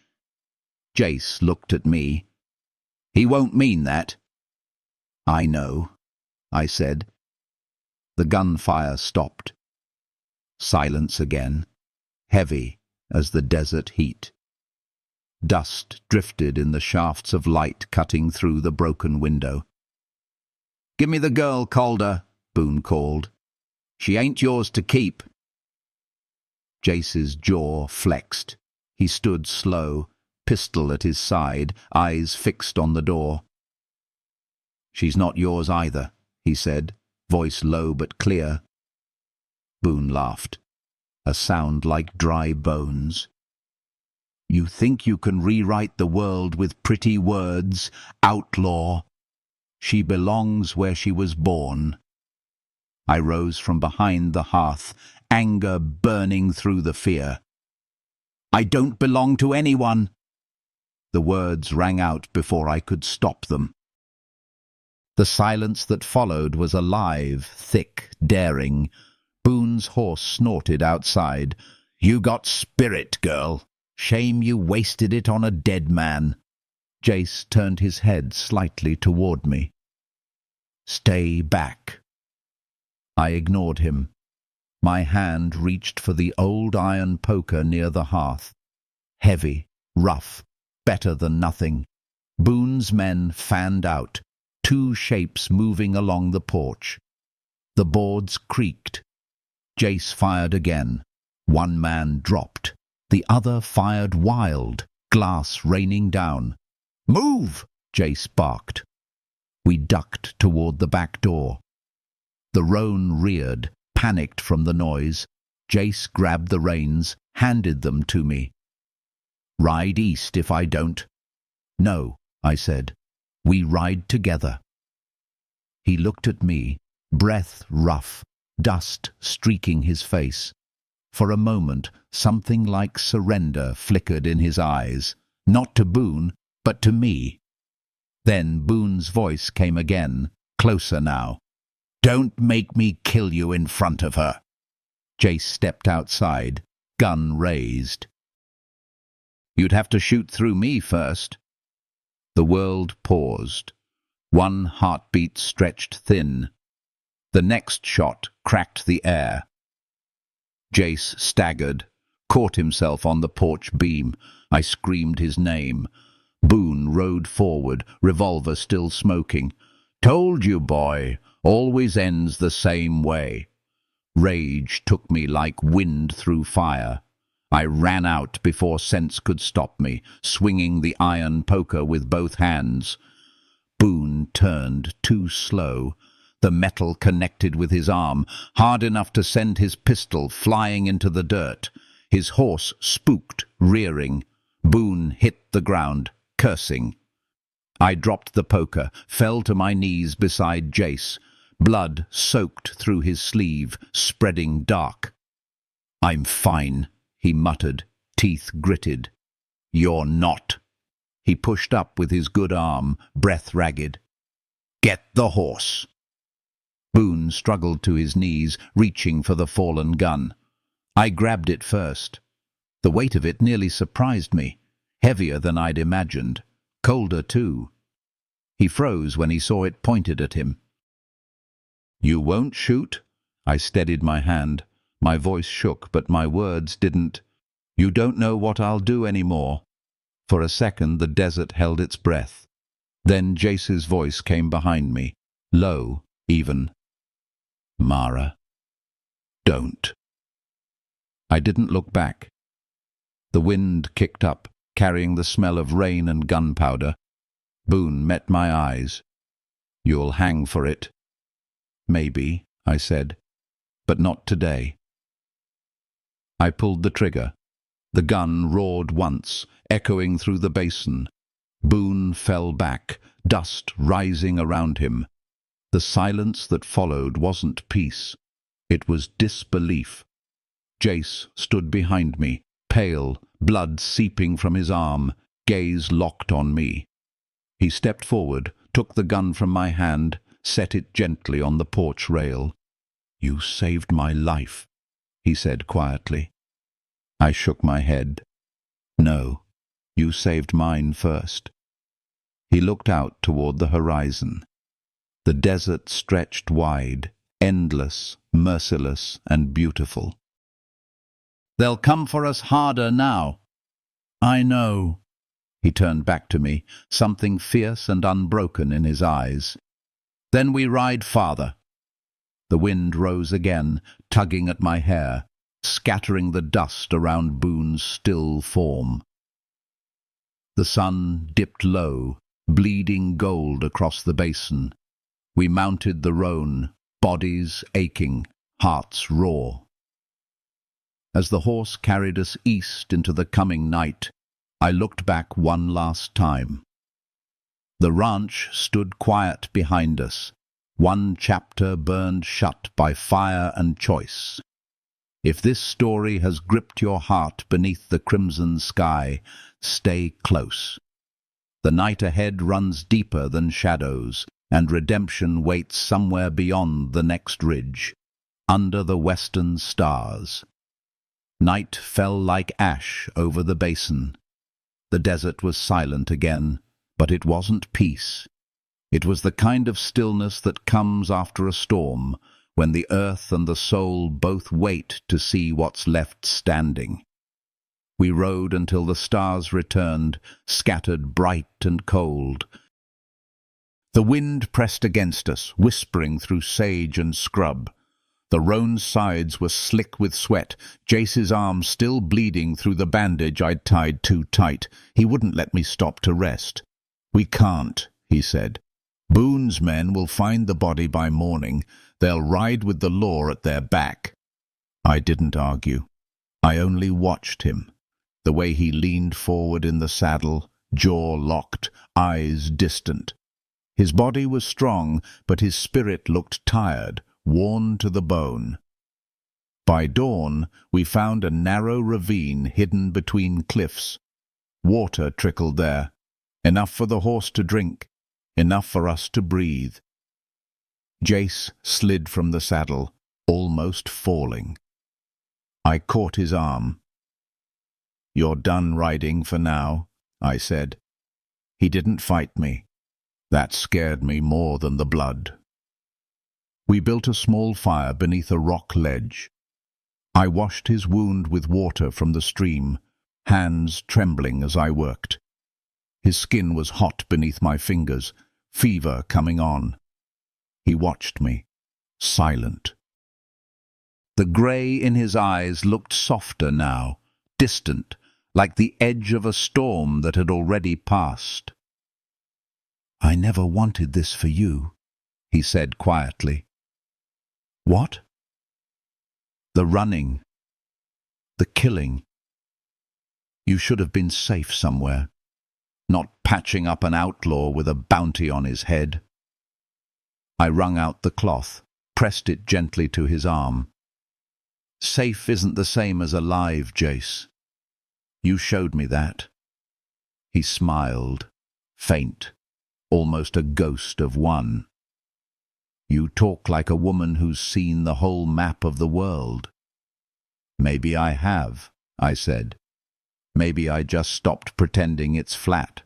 Jace looked at me. "He won't mean that." "I know," I said. The gunfire stopped. Silence again, heavy as the desert heat. Dust drifted in the shafts of light cutting through the broken window. "Give me the girl, Calder," Boone called. "She ain't yours to keep." Jace's jaw flexed. He stood slow, pistol at his side, eyes fixed on the door. "She's not yours either," he said, voice low but clear. Boone laughed, a sound like dry bones. "You think you can rewrite the world with pretty words, outlaw? She belongs where she was born." I rose from behind the hearth, anger burning through the fear. "I don't belong to anyone." The words rang out before I could stop them. The silence that followed was alive, thick, daring. Boone's horse snorted outside. "You got spirit, girl. Shame you wasted it on a dead man." Jace turned his head slightly toward me. "Stay back." I ignored him. My hand reached for the old iron poker near the hearth. Heavy, rough, better than nothing. Boone's men fanned out, two shapes moving along the porch. The boards creaked. Jace fired again. One man dropped. The other fired wild, glass raining down. "Move!" Jace barked. We ducked toward the back door. The roan reared, panicked from the noise. Jace grabbed the reins, handed them to me. "Ride east if I don't." "No," I said. "We ride together." He looked at me, breath rough, dust streaking his face. For a moment, something like surrender flickered in his eyes, not to Boone, but to me. Then Boone's voice came again, closer now. "Don't make me kill you in front of her." Jace stepped outside, gun raised. "You'd have to shoot through me first." The world paused. One heartbeat stretched thin. The next shot cracked the air. Jace staggered, caught himself on the porch beam. I screamed his name. Boone rode forward, revolver still smoking. "Told you, boy, always ends the same way." Rage took me like wind through fire. I ran out before sense could stop me, swinging the iron poker with both hands. Boone turned too slow. The metal connected with his arm, hard enough to send his pistol flying into the dirt. His horse spooked, rearing. Boone hit the ground, cursing. I dropped the poker, fell to my knees beside Jace. Blood soaked through his sleeve, spreading dark. "I'm fine," he muttered, teeth gritted. "You're not." He pushed up with his good arm, breath ragged. "Get the horse." Boone struggled to his knees, reaching for the fallen gun. I grabbed it first. The weight of it nearly surprised me, heavier than I'd imagined. Calder, too. He froze when he saw it pointed at him. "You won't shoot?" I steadied my hand. My voice shook, but my words didn't. "You don't know what I'll do anymore." For a second the desert held its breath. Then Jace's voice came behind me, low, even. "Mara, don't." I didn't look back. The wind kicked up, carrying the smell of rain and gunpowder. Boone met my eyes. "You'll hang for it." "Maybe," I said, "but not today." I pulled the trigger. The gun roared once, echoing through the basin. Boone fell back, dust rising around him. The silence that followed wasn't peace. It was disbelief. Jace stood behind me, pale, blood seeping from his arm, gaze locked on me. He stepped forward, took the gun from my hand, set it gently on the porch rail. "You saved my life," he said quietly. I shook my head. "No, you saved mine first." He looked out toward the horizon. The desert stretched wide, endless, merciless, and beautiful. "They'll come for us harder now." "I know." He turned back to me, something fierce and unbroken in his eyes. "Then we ride farther." The wind rose again, tugging at my hair, scattering the dust around Boone's still form. The sun dipped low, bleeding gold across the basin. We mounted the roan, bodies aching, hearts raw. As the horse carried us east into the coming night, I looked back one last time. The ranch stood quiet behind us, one chapter burned shut by fire and choice. If this story has gripped your heart beneath the crimson sky, stay close. The night ahead runs deeper than shadows, and redemption waits somewhere beyond the next ridge, under the western stars. Night fell like ash over the basin. The desert was silent again, but it wasn't peace. It was the kind of stillness that comes after a storm, when the earth and the soul both wait to see what's left standing. We rode until the stars returned, scattered bright and cold. The wind pressed against us, whispering through sage and scrub. The roan's sides were slick with sweat, Jace's arm still bleeding through the bandage I'd tied too tight. He wouldn't let me stop to rest. "We can't," he said. "Boone's men will find the body by morning. They'll ride with the law at their back." I didn't argue. I only watched him. The way he leaned forward in the saddle, jaw locked, eyes distant. His body was strong, but his spirit looked tired, worn to the bone. By dawn, we found a narrow ravine hidden between cliffs. Water trickled there, enough for the horse to drink, enough for us to breathe. Jace slid from the saddle, almost falling. I caught his arm. "You're done riding for now," I said. He didn't fight me. That scared me more than the blood. We built a small fire beneath a rock ledge. I washed his wound with water from the stream, hands trembling as I worked. His skin was hot beneath my fingers, fever coming on. He watched me, silent. The grey in his eyes looked softer now, distant, like the edge of a storm that had already passed. "I never wanted this for you," he said quietly. "What?" "The running. The killing. You should have been safe somewhere, not patching up an outlaw with a bounty on his head." I wrung out the cloth, pressed it gently to his arm. "Safe isn't the same as alive, Jace. You showed me that." He smiled, faint, almost a ghost of one. "You talk like a woman who's seen the whole map of the world." "Maybe I have," I said. "Maybe I just stopped pretending it's flat."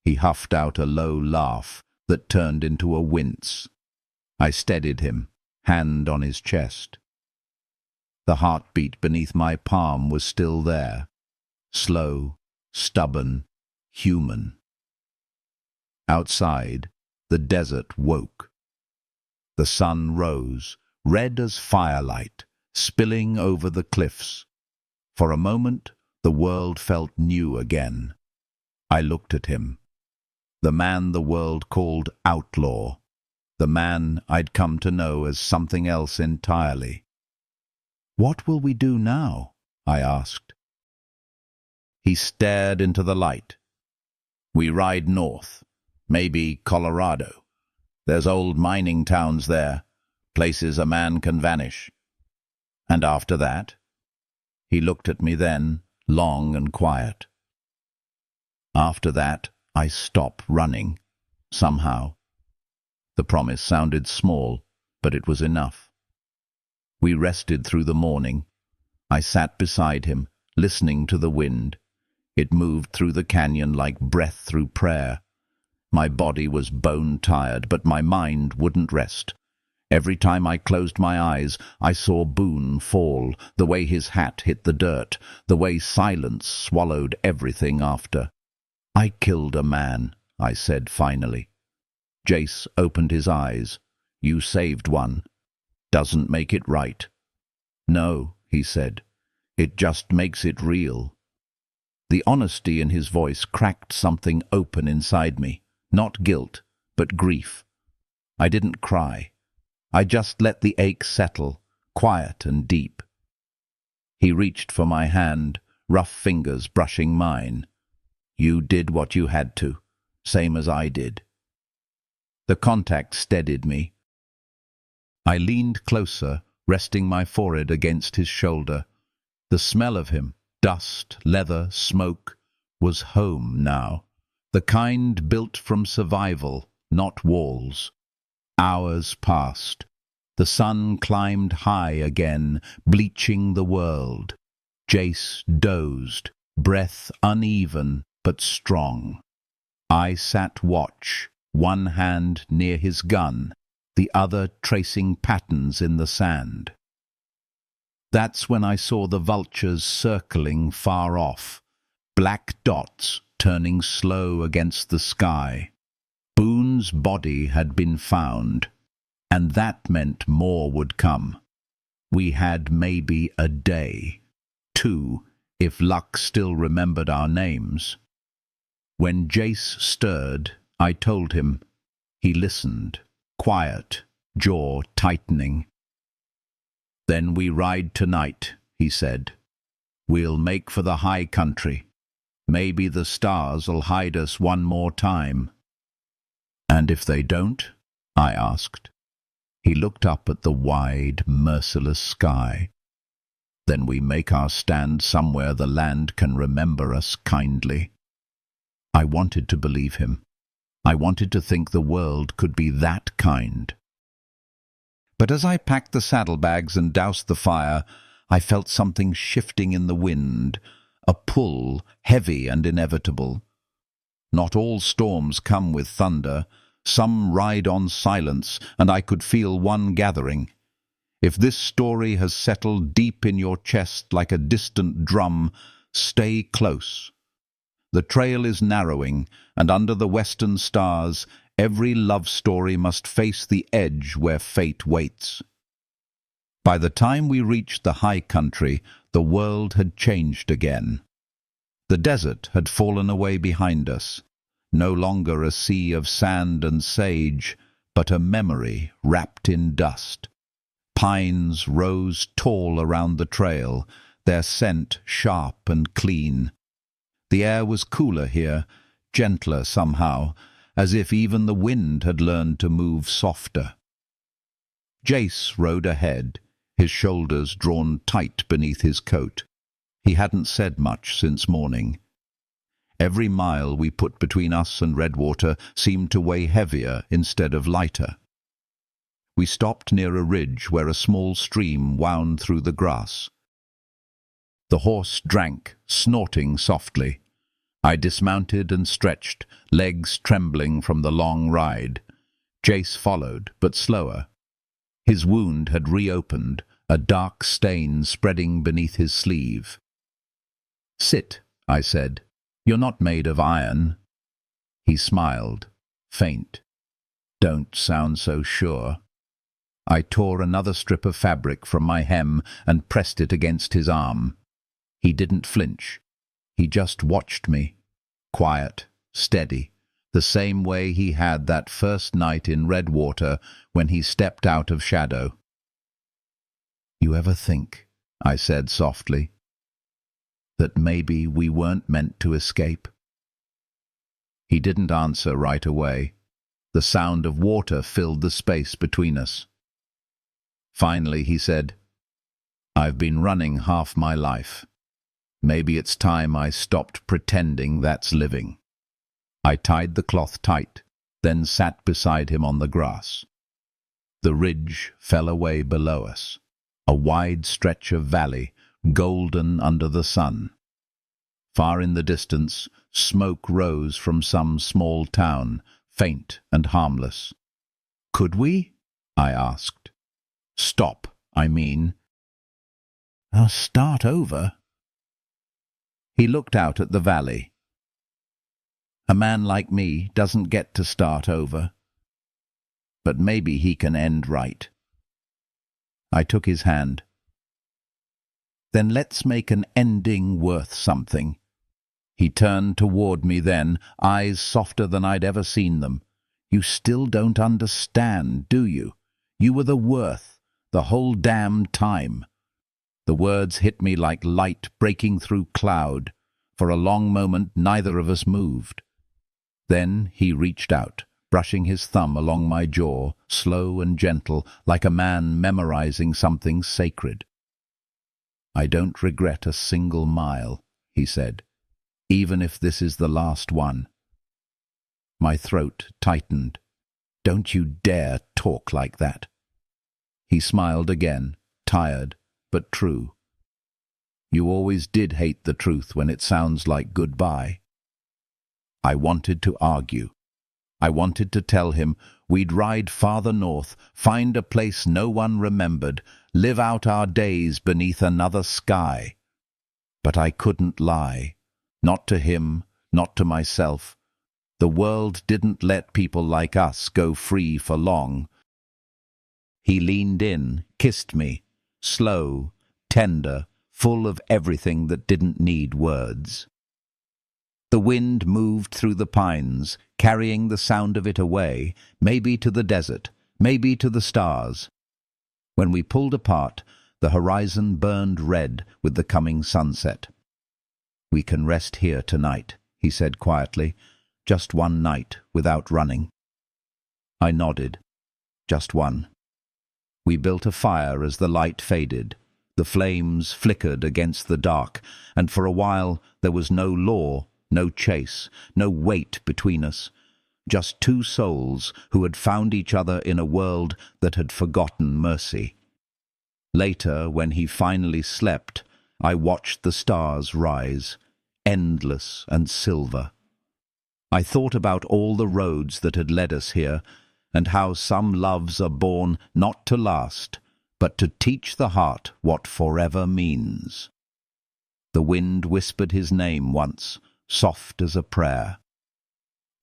He huffed out a low laugh that turned into a wince. I steadied him, hand on his chest. The heartbeat beneath my palm was still there, slow, stubborn, human. Outside, the desert woke. The sun rose, red as firelight, spilling over the cliffs. For a moment, the world felt new again. I looked at him. The man the world called Outlaw. The man I'd come to know as something else entirely. "What will we do now?" I asked. He stared into the light. "We ride north, maybe Colorado. There's old mining towns there, places a man can vanish. And after that?" He looked at me then, long and quiet. "After that, I stop running, somehow." The promise sounded small, but it was enough. We rested through the morning. I sat beside him, listening to the wind. It moved through the canyon like breath through prayer. My body was bone-tired, but my mind wouldn't rest. Every time I closed my eyes, I saw Boone fall, the way his hat hit the dirt, the way silence swallowed everything after. "I killed a man," I said finally. Jace opened his eyes. "You saved one. Doesn't make it right." "No," he said. "It just makes it real." The honesty in his voice cracked something open inside me. Not guilt, but grief. I didn't cry. I just let the ache settle, quiet and deep. He reached for my hand, rough fingers brushing mine. "You did what you had to, same as I did." The contact steadied me. I leaned closer, resting my forehead against his shoulder. The smell of him, dust, leather, smoke, was home now. The kind built from survival, not walls. Hours passed. The sun climbed high again, bleaching the world. Jace dozed, breath uneven but strong. I sat watch, one hand near his gun, the other tracing patterns in the sand. That's when I saw the vultures circling far off, black dots turning slow against the sky. Boone's body had been found, and that meant more would come. We had maybe a day, 2, if luck still remembered our names. When Jace stirred, I told him. He listened, quiet, jaw tightening. "Then we ride tonight," he said. "We'll make for the high country. Maybe the stars'll hide us one more time." "And if they don't?" I asked. He looked up at the wide, merciless sky. "Then we make our stand somewhere the land can remember us kindly." I wanted to believe him. I wanted to think the world could be that kind. But as I packed the saddlebags and doused the fire, I felt something shifting in the wind, a pull, heavy and inevitable. Not all storms come with thunder. Some ride on silence, and I could feel one gathering. If this story has settled deep in your chest like a distant drum, stay close. The trail is narrowing, and under the western stars, every love story must face the edge where fate waits. By the time we reached the high country, the world had changed again. The desert had fallen away behind us, no longer a sea of sand and sage, but a memory wrapped in dust. Pines rose tall around the trail, their scent sharp and clean. The air was cooler here, gentler somehow, as if even the wind had learned to move softer. Jace rode ahead, his shoulders drawn tight beneath his coat. He hadn't said much since morning. Every mile we put between us and Redwater seemed to weigh heavier instead of lighter. We stopped near a ridge where a small stream wound through the grass. The horse drank, snorting softly. I dismounted and stretched, legs trembling from the long ride. Jace followed, but slower. His wound had reopened, a dark stain spreading beneath his sleeve. "Sit," I said. "You're not made of iron." He smiled, faint. "Don't sound so sure." I tore another strip of fabric from my hem and pressed it against his arm. He didn't flinch. He just watched me, quiet, steady, the same way he had that first night in Redwater when he stepped out of shadow. "You ever think," I said softly, "that maybe we weren't meant to escape?" He didn't answer right away. The sound of water filled the space between us. Finally he said, "I've been running half my life. Maybe it's time I stopped pretending that's living." I tied the cloth tight, then sat beside him on the grass. The ridge fell away below us, a wide stretch of valley, golden under the sun. Far in the distance, smoke rose from some small town, faint and harmless. "Could we?" I asked. "Stop, I mean." "Start over?" He looked out at the valley. "A man like me doesn't get to start over. But maybe he can end right." I took his hand. "Then let's make an ending worth something." He turned toward me then, eyes softer than I'd ever seen them. "You still don't understand, do you? You were the worth, the whole damn time." The words hit me like light breaking through cloud. For a long moment neither of us moved. Then he reached out, brushing his thumb along my jaw, slow and gentle, like a man memorizing something sacred. "I don't regret a single mile," he said, "even if this is the last one." My throat tightened. Don't you dare talk like that." He smiled again, tired but true. "You always did hate the truth when it sounds like goodbye." I wanted to argue. I wanted to tell him we'd ride farther north, find a place no one remembered, live out our days beneath another sky. But I couldn't lie. Not to him, not to myself. The world didn't let people like us go free for long. He leaned in, kissed me, slow, tender, full of everything that didn't need words. The wind moved through the pines, carrying the sound of it away, maybe to the desert, maybe to the stars. When we pulled apart, the horizon burned red with the coming sunset. "We can rest here tonight," he said quietly. "Just one night without running." I nodded. Just one. We built a fire as the light faded. The flames flickered against the dark, and for a while there was no law, no chase, no weight between us. Just two souls who had found each other in a world that had forgotten mercy. Later, when he finally slept, I watched the stars rise, endless and silver. I thought about all the roads that had led us here, and how some loves are born not to last, but to teach the heart what forever means. The wind whispered his name once, soft as a prayer.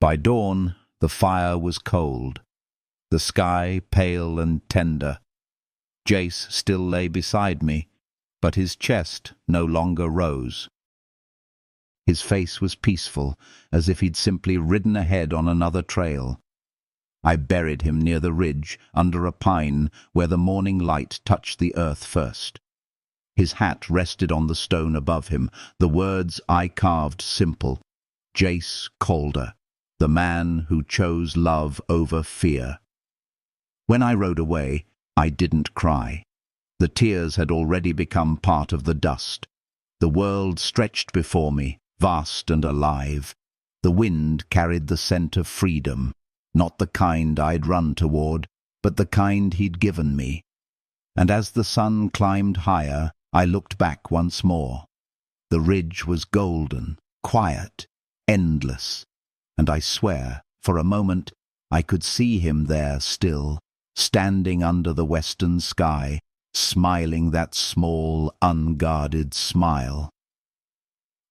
By dawn, the fire was cold, the sky pale and tender. Jace still lay beside me, but his chest no longer rose. His face was peaceful, as if he'd simply ridden ahead on another trail. I buried him near the ridge, under a pine, where the morning light touched the earth first. His hat rested on the stone above him, the words I carved simple: Jace Calder, the man who chose love over fear. When I rode away, I didn't cry. The tears had already become part of the dust. The world stretched before me, vast and alive. The wind carried the scent of freedom, not the kind I'd run toward, but the kind he'd given me. And as the sun climbed higher, I looked back once more. The ridge was golden, quiet, endless, and I swear, for a moment, I could see him there still, standing under the western sky, smiling that small, unguarded smile.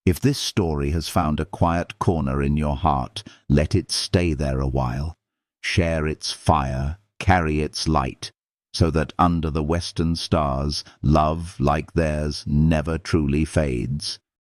If this story has found a quiet corner in your heart, let it stay there a while. Share its fire, carry its light, so that under the western stars, love like theirs never truly fades.